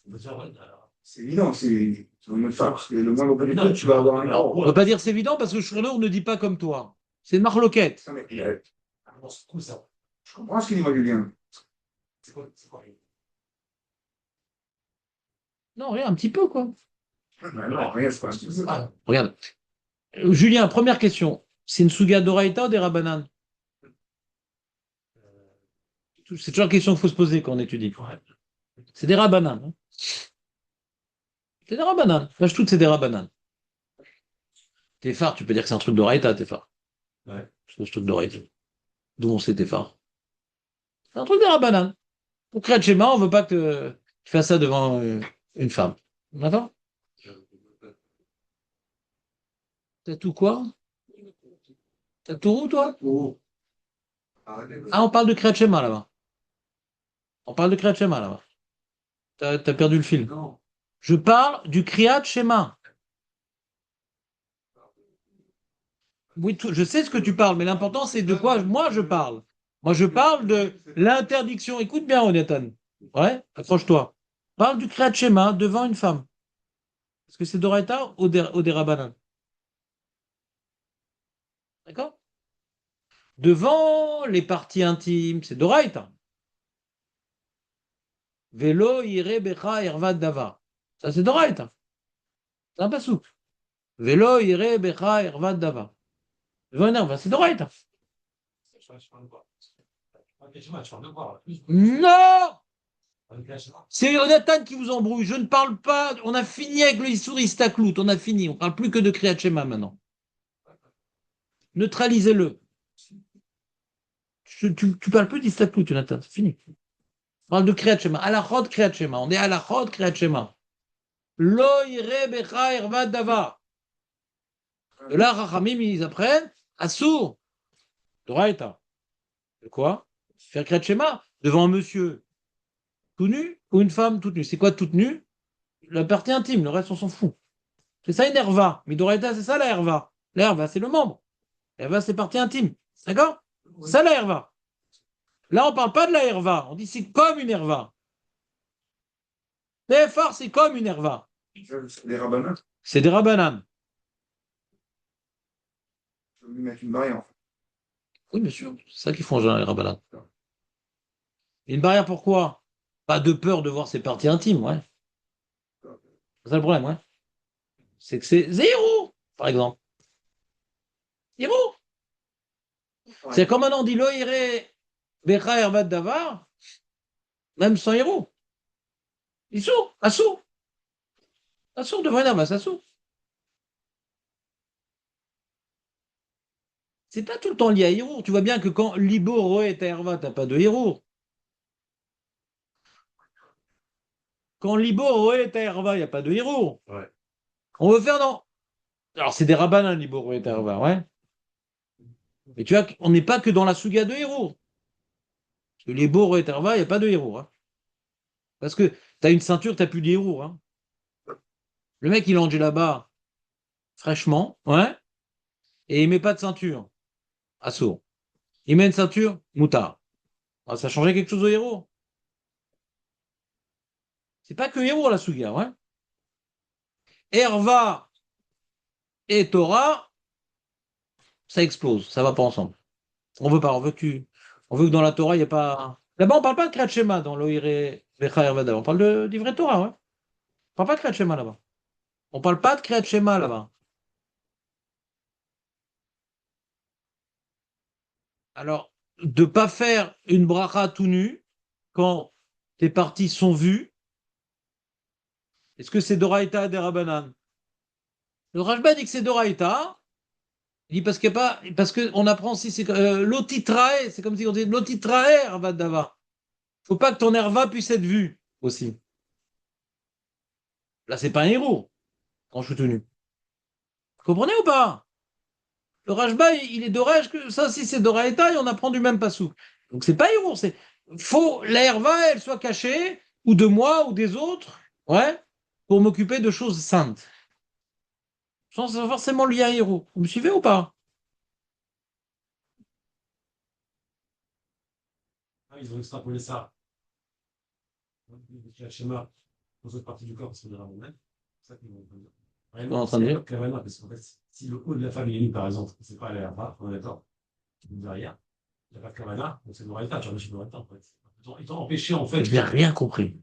On peut dire, ouais, alors. C'est évident. C'est une femme. C'est le moindre peu du tout, tu vas avoir un On ne peut pas dire c'est évident parce que Shlour ne dit pas comme toi. C'est une marloquette. Non, mais, Ah, bon, c'est cool, ça. je comprends ce qu'il dit, moi, Julien. C'est quoi? C'est quoi? Non, rien, un petit peu, quoi. Non, rien, c'est pas un petit peu. Ah, regarde. Julien, première question. C'est une Suga d'Oraïta ou des Rabanan? C'est toujours la question qu'il faut se poser quand on étudie. C'est des Rabanan. Hein. C'est des Rabanan. Lâche tout, c'est des Rabanan. Téphar, tu peux dire que c'est un truc d'Oraïta, Téphar. Ouais. C'est un truc d'Oraïta. D'où on sait Téphar. C'est un truc des Rabanan. Pour créer schéma, on ne veut pas que tu fasses ça devant une femme. D'accord? T'as tout quoi? T'as tout roux, toi? Oh. Ah, on parle de Kriyat Shema là-bas. On parle de Kriyat Shema là-bas. T'as perdu le fil. Non. Je parle du Kriyat Shema. Oui, je sais ce que tu parles, mais l'important c'est de quoi moi je parle. Moi je parle de l'interdiction. Écoute bien, Onatan. Ouais, accroche-toi. Parle du Kriyat Shema devant une femme. Est-ce que c'est Doraita ou des Rabbanan? D'accord? Devant les parties intimes, c'est Doraita. Velo ire becha ervad dava. Ça c'est Doraita. C'est un pasouk. Velo ire becha ervad dava. Devant une herbe, c'est Doraita. Je parle de quoi? Ok, je parle de quoi? Non! Avec la chemin. C'est Jonathan qui vous embrouille. Je ne parle pas. On a fini avec le Issour Istaklout. On a fini. On ne parle plus que de Kriyat Shema maintenant. Neutralisez-le. Tu parles plus d'Istaklout, Jonathan. C'est fini. On parle de Kriyat Shema. Alachot Kriyat Shema. On est Alachot Kriyat Shema. Lo ire becha ervad dava. De là, Rachamim, ils apprennent. Assour. Doraita. De quoi? Faire Kriyat Shema devant un monsieur tout nu ou une femme toute nue. C'est quoi toute nue? La partie intime. Le reste, on s'en fout. C'est ça une herva. Midoraita, c'est ça la herva. La herva, c'est le membre. La herva, c'est partie intime. D'accord? C'est ça la herva. Là, on ne parle pas de la herva. On dit c'est comme une herva. Téphar, c'est comme une herva. Les rabbins, C'est des rabbanan. je vais lui mettre une barrière. Oui, bien sûr. C'est ça qu'ils font en général, les rabbanan. Et une barrière, pourquoi? Pas de peur de voir ses parties intimes, ouais. C'est ça le problème, ouais. C'est que c'est zéro, par exemple. Zéro. C'est comme un on dit lo ire becha hervat davar, même sans héros. Il sourd, assourd. Assourd devant une herbe, assourd. c'est pas tout le temps lié à Hirour. Tu vois bien que quand Libo, Roé et Erva, t'as pas de Hirour. Quand Libo, Roé et Erva, il n'y a pas de Hirour. Ouais. On veut faire non. Alors, c'est des rabbanins, Libo, Roé et Erva, ouais. Mais tu vois, on n'est pas que dans la Suga de Hirour. Parce que Libo, Roé et Erva, il n'y a pas de Hirour. Hein. Parce que tu as une ceinture, tu n'as plus de Hirour. Hein. Le mec, il est en là-bas fraîchement, ouais, et il met pas de ceinture. Assourd. Il met une ceinture, moutard. Ah, ça changeait quelque chose au héros. C'est pas que héros la Suga, ouais. Herva et Torah, ça explose, ça va pas ensemble. On veut pas, on veut que dans la Torah, il n'y ait pas. Là-bas, on parle pas de Kriyat Shema dans l'Oire Vecha Hervada. On parle de d'ivret Torah, ouais. On parle pas de Kriyat Shema là-bas. On parle pas de Kriyat Shema là-bas. Alors, de pas faire une bracha tout nu quand tes parties sont vues, est-ce que c'est Doraïta des Rabbanan? Le Rajba dit que c'est Doraïta. Il dit parce qu'il y a pas, parce qu'on apprend aussi, c'est l'otitrae, c'est comme si on disait l'otitrae, Hervad Dava. Faut pas que ton herva puisse être vu aussi. Là, c'est pas un héros quand je suis tenu. Vous comprenez ou pas? Le Rajba, il est d'orage que ça, si c'est Doraïta, et on apprend du même passou. Donc c'est pas héros, c'est faut la herva, elle soit cachée, ou de moi, ou des autres, ouais, pour m'occuper de choses saintes. Sans forcément lié à un héros. Vous me suivez ou pas? Ah, ils ont extrapolé ça. Le schéma aux autres parties du corps, parce qu'on est vraiment même. C'est ça qu'ils vont dire. On est en train de dire. Kavana, parce qu'en fait, si le haut de la famille est nu, par exemple, c'est pas l'air pas, on est d'accord. Derrière, il n'y a pas de Kavana, donc c'est le Raïta, tu remercies le Raïta, en fait. Ils t'ont empêché, en fait. Je n'ai rien compris.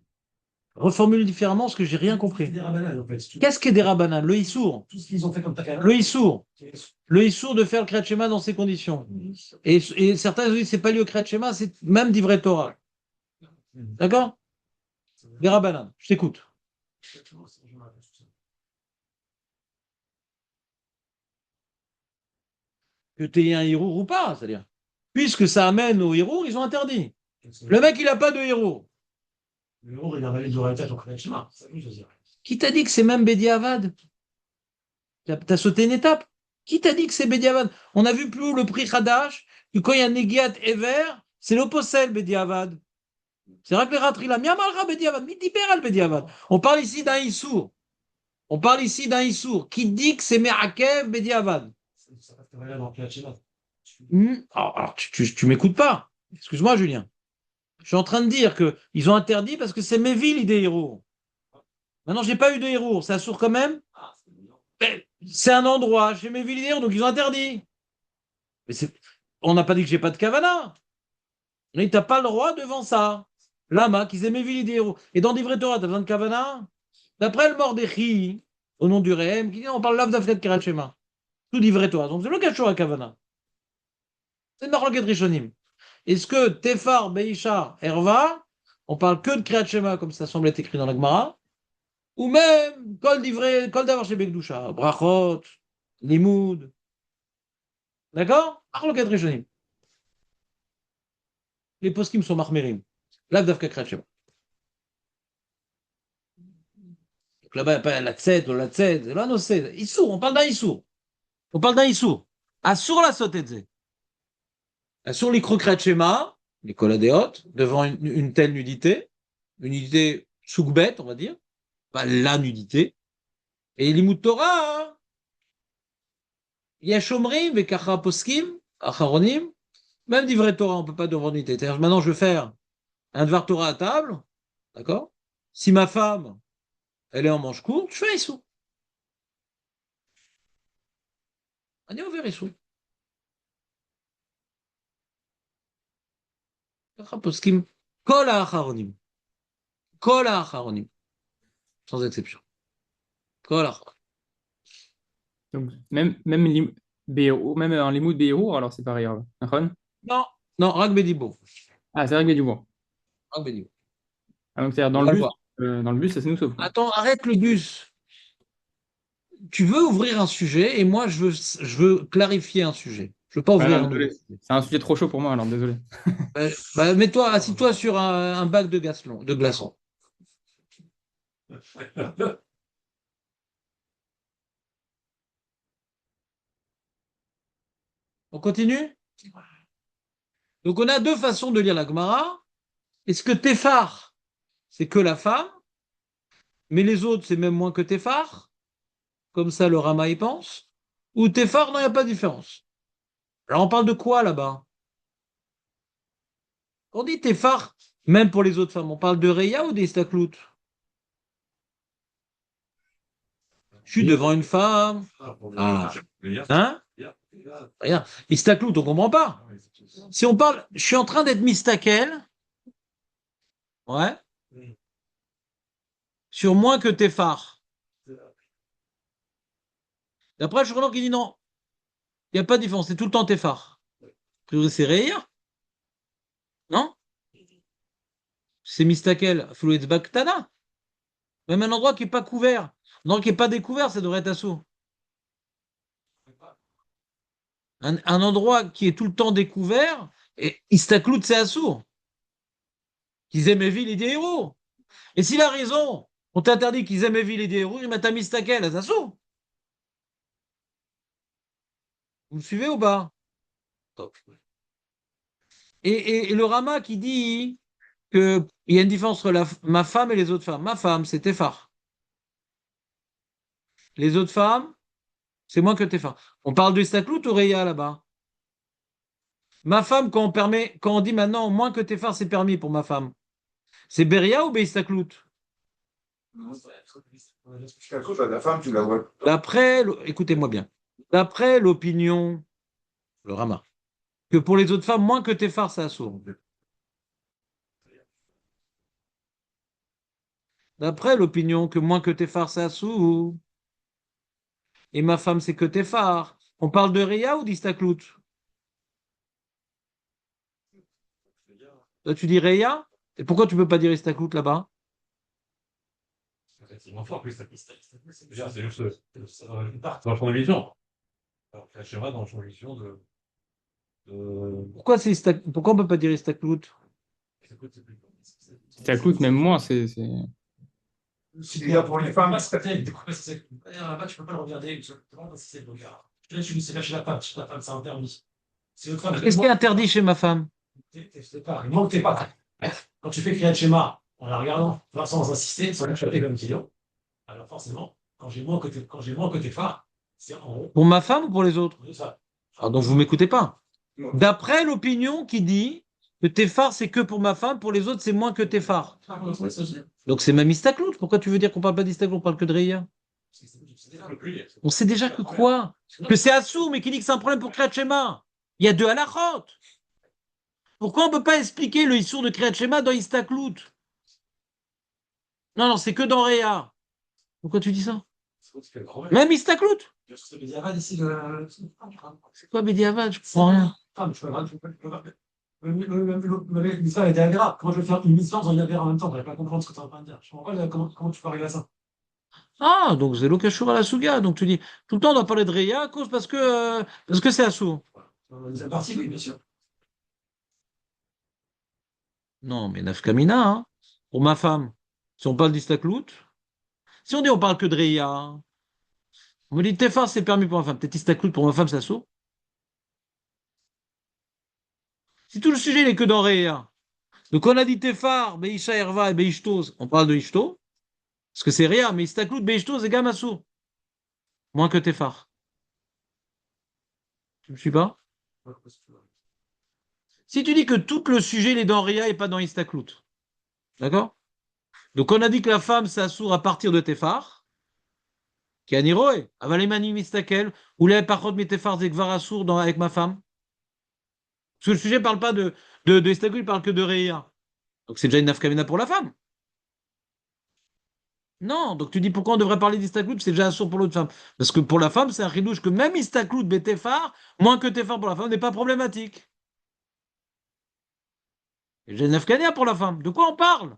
Reformule différemment ce que j'ai rien compris. Des rabanades, en fait. Qu'est-ce que des rabbanan? Le Issour. Tout ce qu'ils ont fait comme Takana. Le Issour. Le Issour de faire le Kriyat Shema dans ces conditions. Et certains disent c'est pas lié au Kriyat Shema, c'est même d'ivret Torah. D'accord? Des rabbanan. Je t'écoute. Que tu aies un héros ou pas, c'est-à-dire. Puisque ça amène au héros, ils ont interdit. Le mec, il n'a pas de héros. Le jour, il a valé du Raïta sur Kriyat Shema. C'est ça que je veux dire. Qui t'a dit que c'est même Bediavad? T'as sauté une étape. Qui t'a dit que c'est Bediavad? On a vu plus haut le prix Hadash, que quand il y a Negiat Ever, c'est l'opposé, Bediavad. C'est vrai que les ratri la miamalra Bediavad, mitibéral Bediavad. On parle ici d'un Issour. On parle ici d'un Issour. Qui dit que c'est Me'akev Bediavad? Ça reste valable dans Kriyat Shema. Alors, tu m'écoutes pas. Excuse-moi, Julien. Je suis en train de dire qu'ils ont interdit parce que c'est mes villes des héros. Maintenant, j'ai pas eu de héros. Ça sourd quand même. C'est un endroit chez mes villes des héros, donc ils ont interdit. Mais on n'a pas dit que j'ai pas de Kavana. Mais t'as pas le droit devant ça. Lama, qu'ils aimaient villes des héros. Et dans des vrais Torah, t'as besoin de Kavana? D'après le Mordechai, au nom du Réhem, qui dit on parle là d'Afret Kerachema. Tout dit vrai Torah. Donc c'est le Kachor à Kavana. C'est Marloket Rishonim. Est-ce que Tefar, Beisha, Herva, on parle que de Kriyat Shema, comme ça semble être écrit dans la Gemara, ou même Kol Davar chez Bekdusha, Brachot, Limoud. D'accord? Marloket Rishonim. Les poskim sont marmérim. Lav Davka Kriyat Shema. Donc là-bas, il n'y a pas la tzed, la tzed, là, non, c'est Issour, on parle d'un Issour. On parle d'un Issour. Assur la sotedze. Assur l'ikro Kriyat Shema, les koladéot, devant une telle nudité, une nudité soukbet, on va dire, pas la nudité. Et l'imout Torah, hein. Yashomrim, Vekacha Poskim, Acharonim, même d'ivret Torah, on ne peut pas devant nudité. C'est-à-dire, maintenant, je veux faire un devoir Torah à table, d'accord? Si ma femme, elle est en manche courte, je fais Issou. On est ouvert Issou. Vekacha Poskim, Kol Acharonim. Kol Acharonim. Sans exception. Kol Acharonim. Donc, même en limoud Béhou, alors c'est pareil. D'accord. Non, non, Rak Bedibo. Ah, c'est vrai que Bédoubourg. Rak Bedibo. Ah, donc, c'est-à-dire On va le voir. dans le bus, ça c'est nous sauf. Attends, arrête le bus. Tu veux ouvrir un sujet et moi je veux clarifier un sujet. Je veux pas Ah ouvrir non, un désolé. nouveau. C'est un sujet trop chaud pour moi, alors désolé. Mets-toi, assis-toi sur un bac de glaçons. On continue? Donc, on a deux façons de lire la Gemara. Est-ce que Téphar, c'est que la femme, mais les autres, c'est même moins que Téphar? Comme ça, le Rama y pense. Ou Téphar, non, il n'y a pas de différence. Alors, on parle de quoi là-bas? On dit Téphar, même pour les autres femmes, on parle de Reya ou d'Istaklout? Je suis devant une femme. Ah. Hein? Rien. Istaklout, on comprend pas. Si on parle, je suis en train d'être mistakel, ouais, sur moins que Téphar. D'après, je qui dit non, il n'y a pas de différence, c'est tout le temps Téphar. A priori, c'est Reya, non? C'est mistakel, Flouetz Baktana. Même un endroit qui n'est pas couvert. Un endroit qui n'est pas découvert, ça devrait être assaut. Un endroit qui est tout le temps découvert, et Istaklout, c'est assaut. Qu'ils aiment villes et des héros. Et s'il a raison, on t'interdit qu'ils aiment villes et des héros, il m'a mistakel, à assaut. Vous me suivez ou pas? Top. Et le Rama qui dit qu'il y a une différence entre ma femme et les autres femmes. Ma femme, c'est Téphar. Les autres femmes, c'est moins que Téphar. On parle de Istaklout ou Reya là-bas? Ma femme, quand on dit maintenant moins que Téphar, c'est permis pour ma femme. C'est Beria ou Beistaklout? Jusqu'à cause de la femme, tu la vois. Écoutez-moi bien, d'après l'opinion, le Rama, que pour les autres femmes, moins que Téphar, c'est assourd. D'après l'opinion que moins que Téphar, c'est assourd, et ma femme, c'est que Téphar, on parle de Reya ou d'Istaklout? Là, tu dis Reya? Et pourquoi tu ne peux pas dire Istaklout là-bas? C'est moins fort que les statistiques. C'est juste ça dans une part, dans le champ de vision. Alors que la schéma dans le champ de vision Pourquoi on ne peut pas dire Istaklout? C'est à clout, même moi, c'est. S'il y a pour les femmes, là-bas, tu peux pas le regarder, tu demandes si c'est le regard. Là, tu sais lâcher la femme, c'est interdit. Qu'est-ce qui est interdit chez ma femme? Il manque tes pattes. Quand tu fais créer le schéma en la regardant, sans insister, sans lâcher comme kilo, alors forcément, quand j'ai moins côté phare, c'est en haut. Pour ma femme ou pour les autres? Ça. Ah, donc vous m'écoutez pas. D'après l'opinion qui dit que Téphar, c'est que pour ma femme, pour les autres, c'est moins que Téphar. Donc c'est ma Istaklout. Pourquoi tu veux dire qu'on parle pas d'Istaklout, on parle que de Reya? On sait déjà que quoi? Que c'est Assou, mais qui dit que c'est un problème pour Kriyat Shema. Il y a deux halachot. Pourquoi on ne peut pas expliquer le Issour de Kriyat Shema dans Istaklout? Non, c'est que dans Reya. Pourquoi tu dis ça? Même Istaklout? C'est quoi Bediavad? Je comprends rien. L'histoire était agréable. Comment je vais faire une histoire sans y avoir en même temps? Je ne vais pas comprendre ce que tu es en train de dire. Je ne comprends pas comment tu peux arriver à ça. Ah, donc c'est l'Okashur à la Souga. Donc tu dis, tout le temps on doit parler de Reya à cause parce que c'est Assou. C'est parti, oui, bien sûr. Non, mais Nafkamina, hein, pour ma femme. Si on parle d'Istaklout, si on dit on parle que de Reya, on me dit Téphar c'est permis pour ma femme, peut-être Istaklout pour ma femme c'est Assou. Si tout le sujet n'est que dans Reya, donc on a dit Téphar, Beisha Herva et Beishtoz, on parle de Ishto, parce que c'est Reya, mais Istaklout, Beishtoz et Gamassou. Moins que Téphar. Tu me suis pas? Si tu dis que tout le sujet il est dans Reya et pas dans Istaklout, d'accord? Donc on a dit que la femme s'assourt à partir de Téphar, qui est Niroé, Avalemani Mistakel, ou les Pachot Mitefar Zekvar Assour avec ma femme. Parce que le sujet ne parle pas de Istaklout, il parle que de Reya. Donc c'est déjà une nafkamina pour la femme. Non, donc tu dis pourquoi on devrait parler d'Istaklout, c'est déjà assour pour l'autre femme. Parce que pour la femme, c'est un ridouche que même Istaklout, Téphar, moins que Téphar pour la femme, n'est pas problématique. J'ai une nafkamina pour la femme. De quoi on parle?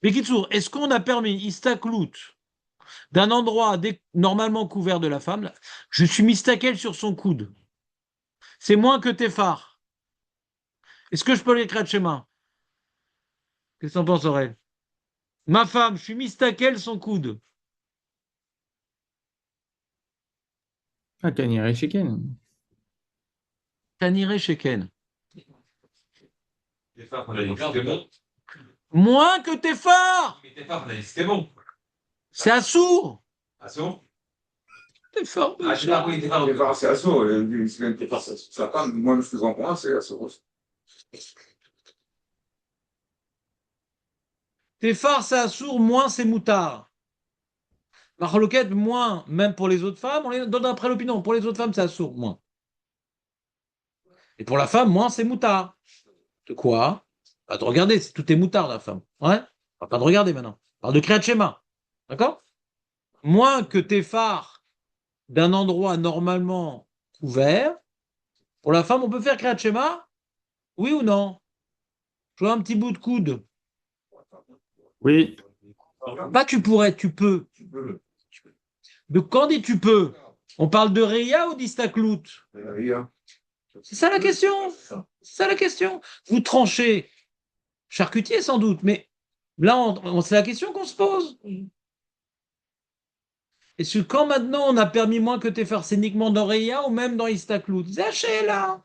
Bekitsour, est-ce qu'on a permis Istaklout d'un endroit normalement couvert de la femme? Je suis mistakel sur son coude. c'est moins que Tefar. Est-ce que je peux les créer de schéma? Qu'est-ce que t'en penses, Aurel? Ma femme, je suis mistakel son coude. Ah, Kaniré Sheken. Taniré Sheken. Les phares, on a dit que c'était bon. Moins que Tefar. Mais tes phares, on a dit que c'était bon. C'est assourd. Ah, c'est bon? Tefar. Ah, je sais pas, oui, tes phares. Les phares, c'est assaut. Sa femme, moi, je comprends point, c'est assaut. Tefar, c'est assourd, moins c'est moutard. Marloquette, moins, même pour les autres femmes, on les donne après l'opinion. Pour les autres femmes, c'est assourd, moins. Et pour la femme, moins c'est moutard. De quoi? Pas de regarder, tout est moutard, la femme. Ouais? On va pas de regarder maintenant. On parle de Kriyat Shema. D'accord? Moins que Tefar d'un endroit normalement couvert, pour la femme, on peut faire Kriyat Shema? Oui ou non? Je vois un petit bout de coude. Oui. Pas tu pourrais, tu peux. Tu peux. De quand dit tu peux? On parle de Réa ou d'Istaklout? Rien. C'est ça la question. C'est ça la question. Vous tranchez. Charcutier sans doute, mais là, c'est la question qu'on se pose. Est-ce que quand maintenant on a permis moins que Tefar, c'est uniquement dans Réa ou même dans Istaklout? Zaché là.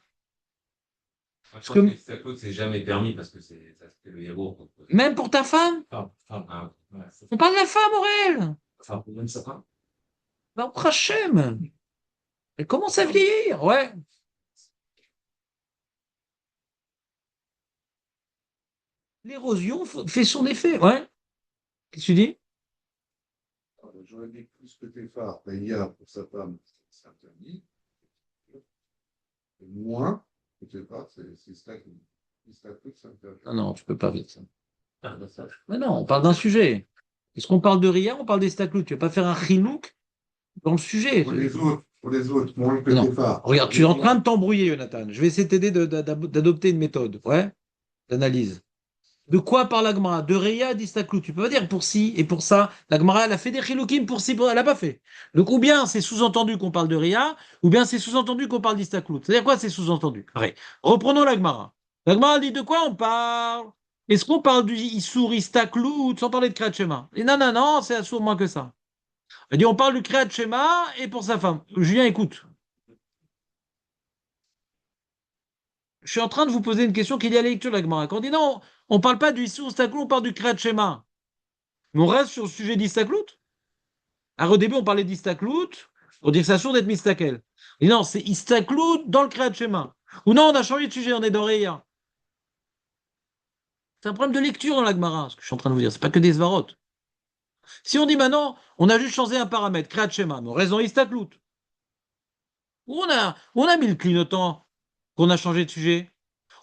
Moi, je pense que ça cause, c'est jamais permis parce que c'est le héros. Même pour ta femme? Ah, ouais. On parle de la femme, Aurel. Enfin, même ça pas. Bah, Hachem. Elle commence à vieillir, ouais. L'érosion fait son effet, ouais. Qu'est-ce que tu dis? J'aurais dit plus que tes phares. Ben, il y a pour sa femme, c'est interdit. Et moins que tes phares, c'est stack. C'est interdit. Non, non, tu peux pas vite ça. Mais non, on parle d'un sujet. Est-ce qu'on parle de Ria, on parle des Staklout? Tu vas pas faire un chinouk dans le sujet. Pour les autres, moins que Non. tes phares. Regarde, tu es en train de t'embrouiller, Jonathan. Je vais essayer de t'aider d'adopter une méthode, ouais, d'analyse. De quoi parle la Gemara? De Ria, d'Istaklout. Tu peux pas dire pour ci et pour ça. La Gemara, elle a fait des chiloukim pour ci, elle l'a pas fait. Donc, ou bien c'est sous-entendu qu'on parle de Ria, ou bien c'est sous-entendu qu'on parle d'Istaklout. C'est-à-dire quoi, c'est sous-entendu? Ouais. Reprenons la Gemara. La Gemara dit de quoi on parle? Est-ce qu'on parle du Issour Istaklout sans parler de Kriyat Shema? Et non, non, non, c'est assourd moins que ça. Elle dit on parle du Kriyat Shema et pour sa femme. Julien, écoute. Je suis en train de vous poser une question qui est liée à la lecture de la Gemara. Quand on dit non, on ne parle pas du Issour Istaklout, on parle du Kriyat Shema. Mais on reste sur le sujet d'Istaklout. Alors au début, on parlait d'Istaklout pour dire que c'est assourd d'être Mistakel. Et non, c'est Istaklout dans le Kriyat Shema. Ou non, on a changé de sujet, on est dans Réa. C'est un problème de lecture dans la Gemara, ce que je suis en train de vous dire. C'est pas que des svarot. Si on dit maintenant, on a juste changé un paramètre, Kriyat Shema, mais on reste dans Istaklout. Où on a mis le clignotant qu'on a changé de sujet.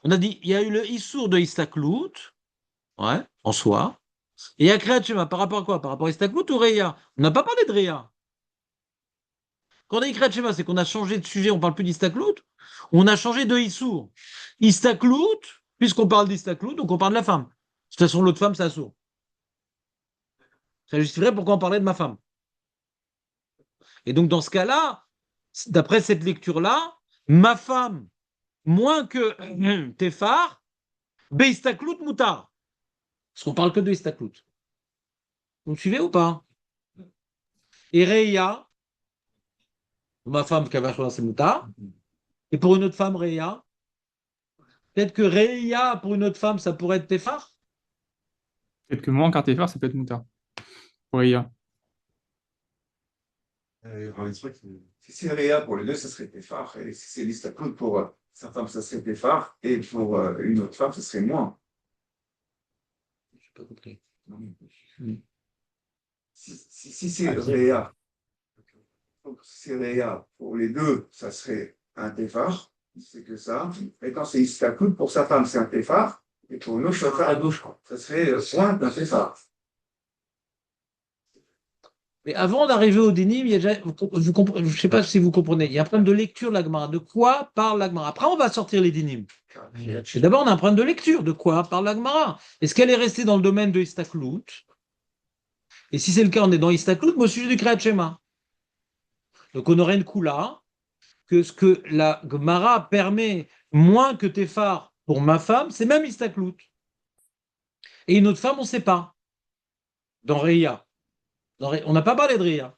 On a dit, il y a eu le Issour de Istaklout, ouais, en soi. Et il y a Kriyat Shema, par rapport à quoi? Par rapport à Istaklout ou Réa? On n'a pas parlé de Réa. Quand on a dit Kriyat Shema, c'est qu'on a changé de sujet, on ne parle plus d'Istaklout. On a changé de Issour. Istaklout, puisqu'on parle d'Istaklout, donc on parle de la femme. De toute façon, l'autre femme, c'est Assour. Ça justifierait pourquoi on parlait de ma femme. Et donc, dans ce cas-là, d'après cette lecture-là, ma femme, moins que Tefar, Beistaklout Moutar. Parce qu'on parle que de Istaklout. Vous me suivez ou pas? Et Reya, ma femme qui avait choisi c'est Moutar. Et pour une autre femme, Reya, peut-être que Reya, pour une autre femme, ça pourrait être Tefar. Peut-être que moins qu'un Tefar, ça peut être Moutar. Pour Ria. Si c'est Réa pour les deux, ça serait tes phares. Et si c'est l'Istaklout pour sa femme, ça serait tes phares. Et pour une autre femme, ça serait moins. Je n'ai pas compris. Si c'est Réa, si c'est Réa pour les deux, ça serait un Téphar. C'est que ça. Et quand c'est Istaklout pour sa femme, c'est un Téphar. Et pour une autre femme, ça serait moins d'un Téphar. Mais avant d'arriver au dinim, il y a déjà, je ne sais pas si vous comprenez, il y a un problème de lecture de la Gemara. De quoi parle la Gemara? Après, on va sortir les dinim. Et d'abord, on a un problème de lecture. De quoi parle la Gemara? Est-ce qu'elle est restée dans le domaine de Istaklout? Et si c'est le cas, on est dans Istaklout, mais au sujet du Kriyat Shema. Donc, on aurait une Kula que ce que la Gemara permet moins que Tefar pour ma femme, c'est même Istaklout. Et une autre femme, on ne sait pas. Dans Reya. On n'a pas parlé de Reya.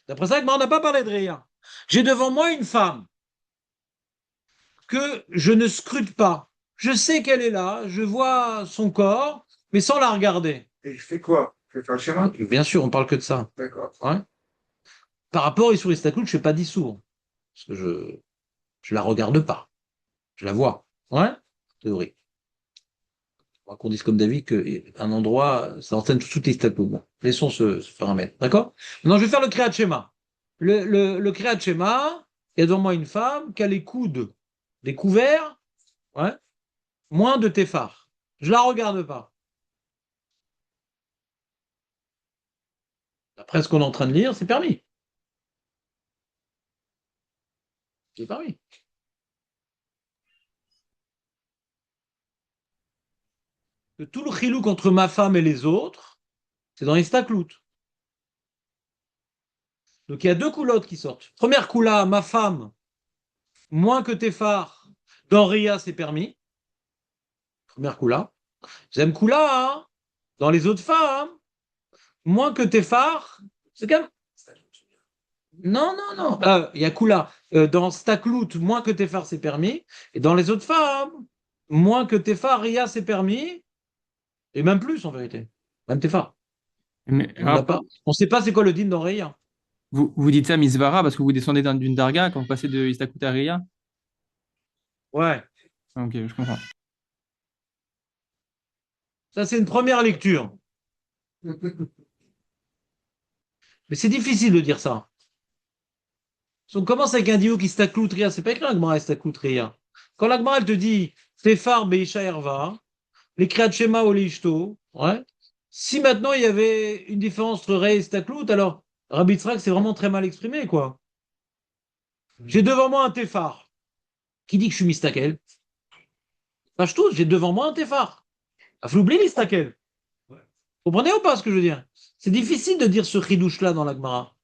D'après ça, on n'a pas parlé de Reya. J'ai devant moi une femme que je ne scrute pas. Je sais qu'elle est là, je vois son corps, mais sans la regarder. Et je fais quoi? Je fais un schéma? Bien sûr, on parle que de ça. D'accord. Ouais. Par rapport à Issour Istaklout, je ne fais pas d'Issour. Parce que je la regarde pas. Je la vois. Ouais, en théorie. On va qu'on dise comme David qu'un endroit, ça entraîne tout les Istaklout. Bon, laissons ce paramètre. D'accord? Maintenant, je vais faire le Kriyat Shema. Le Kriyat Shema, il y a devant moi une femme qui a les coudes découverts, ouais, moins de Tefar. Je la regarde pas. Après ce qu'on est en train de lire, c'est permis. C'est permis. Que tout le chilouk entre ma femme et les autres, c'est dans les staklout. Donc il y a deux coulottes qui sortent. Première coula, ma femme, moins que Tefar, dans Ria, c'est permis. Première coula. Deuxième coula, hein, dans les autres femmes, moins que Tefar, c'est quand même. Non, non, non. Il y a Kula. Dans Staklout, moins que Tefar, c'est permis. Et dans les autres femmes, moins que Tefar, Ria, c'est permis. Et même plus, en vérité. Même Tefar. Mais, On ne sait pas c'est quoi le din dans Ria. vous dites ça Misvara parce que vous descendez d'une darga quand vous passez de Istakut à Ria? Ouais. Ok, je comprends. Ça, c'est une première lecture. Mais c'est difficile de dire ça. Si on commence avec un diou qui Staklout Ria, c'est pas écrit l'Agmara Staklout Ria. Quand l'Agmara, elle te dit Tefar Beisha Erva, les Kriyat Shema Olishto, ouais. Si maintenant il y avait une différence entre Rei et Staklout, alors Rabbi Tzrak, c'est vraiment très mal exprimé, quoi. J'ai devant moi un Tefar qui dit que je suis Mistakel. Enfin, je touche, j'ai devant moi un Tefar. Il faut oublier les Stakel. Vous comprenez ou pas ce que je veux dire? C'est difficile de dire ce chidouche-là dans la Gemara.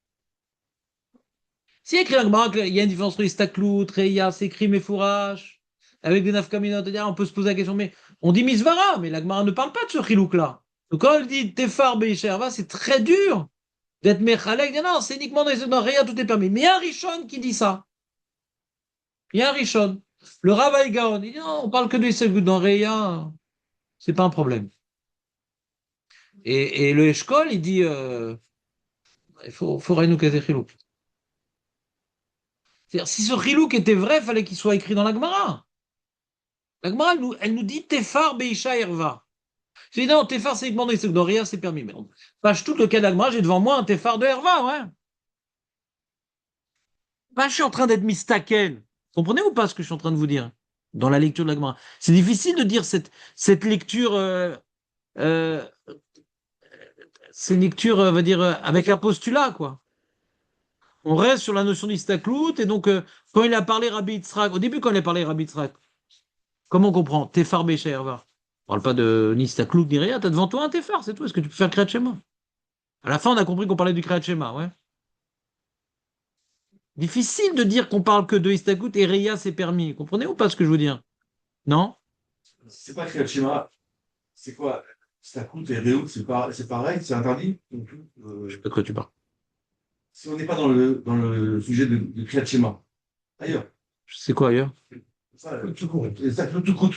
Si écrit la Gemara qu'il y a une différence entre Istaklout, Reya, c'est écrit Mefourash, avec des nafkaminot, on peut se poser la question, mais on dit Misvara, mais la Gemara ne parle pas de ce chilouk-là. Donc quand elle dit Tefar Beisherva, c'est très dur d'être Mechalek. Non, c'est uniquement dans Reya, tout est permis. Mais il y a un Rishon qui dit ça. Il y a un Rishon. Le Rav Gaon, il dit non, on parle que de Istaklout dans Reya, c'est pas un problème. Et le Eshkol, il dit il faut Reinu Kaze Chilouk. C'est-à-dire, si ce chilouk était vrai, il fallait qu'il soit écrit dans la Gemara. La Gemara, elle nous dit Tefar Beisha Erva. Je dis non, Tefar, c'est uniquement dans Ria, c'est permis. Mais page tout le cas de la Gemara, j'ai devant moi un Tefar de Erva, ouais. Bah, je suis en train d'être mistaken. Comprenez ou pas ce que je suis en train de vous dire dans la lecture de la Gemara? C'est difficile de dire cette lecture. Euh, c'est une lecture, on va dire, avec un postulat, quoi. On reste sur la notion d'Istaklout, et donc, quand il a parlé Rabbi Yitzhak, au début, quand il a parlé Rabbi Yitzhak, comment on comprend? Tefar Bécher Erva. On parle pas de ni Istaklout ni rien, t'as devant toi un Tefar, c'est tout. Est-ce que tu peux faire le Kriyat Shema? À la fin, on a compris qu'on parlait du Kriyat Shema, ouais. Difficile de dire qu'on parle que de Istaklout et Reya, c'est permis. Vous comprenez ou pas ce que je veux dire? Non? C'est pas Kriyat Shema. C'est quoi? Staklout et Réout, c'est pareil, c'est interdit. Donc, Je sais pas de quoi tu parles. si on n'est pas dans le sujet de Kriyat Shema, ailleurs. C'est quoi ailleurs? Ça, tout court. Les Staklout tout court.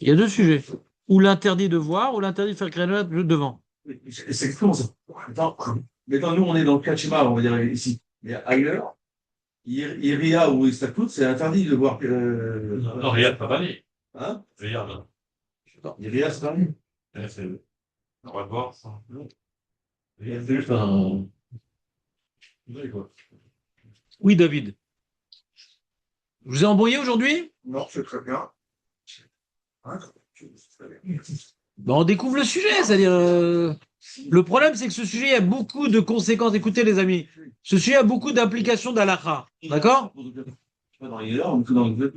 Il y a deux sujets. Ou l'interdit de voir, ou l'interdit de faire Kriyat Shema devant. C'est exactement ça. Maintenant, nous, on est dans le Kriyat Shema, on va dire ici. Mais ailleurs, Iria ou Staklout, c'est interdit de voir. Non, regarde, pas permis. Hein? Regarde, non. Iria, c'est permis. On va voir ça. C'est juste un. Oui, David. Je vous ai embrouillé aujourd'hui? Non, c'est très bien. Hein, Ben, on découvre le sujet, c'est-à-dire. Le problème, c'est que ce sujet a beaucoup de conséquences. Écoutez, les amis, ce sujet a beaucoup d'implications d'Alaha. D'accord? Pas dans Iria, on est tout dans le.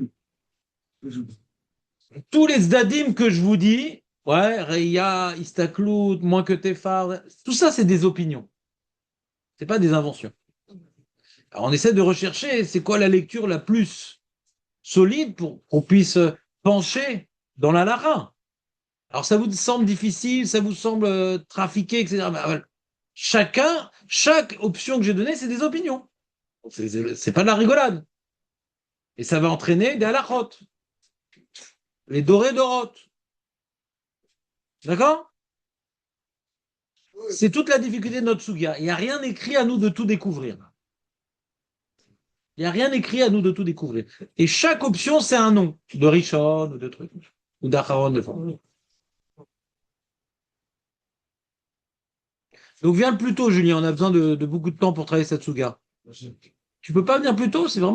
Tous les zdadim que je vous dis, ouais, Reya, Istaklout, moins que Tefar, tout ça, c'est des opinions. C'est pas des inventions. Alors, on essaie de rechercher c'est quoi la lecture la plus solide pour qu'on puisse pencher dans la lara. Alors, ça vous semble difficile, ça vous semble trafiqué, etc. Mais, chaque option que j'ai donnée, c'est des opinions. C'est pas de la rigolade. Et ça va entraîner des halachot. Les dorés dorotes. D'accord? C'est toute la difficulté de notre sugia. Il n'y a rien écrit à nous de tout découvrir. Il n'y a rien écrit à nous de tout découvrir. Et chaque option, c'est un nom. De Rishon, ou de trucs. Ou d'Acharon, de forme. Donc viens le plus tôt, Julien. On a besoin de beaucoup de temps pour travailler cette suga. Tu peux pas venir plus tôt, c'est vraiment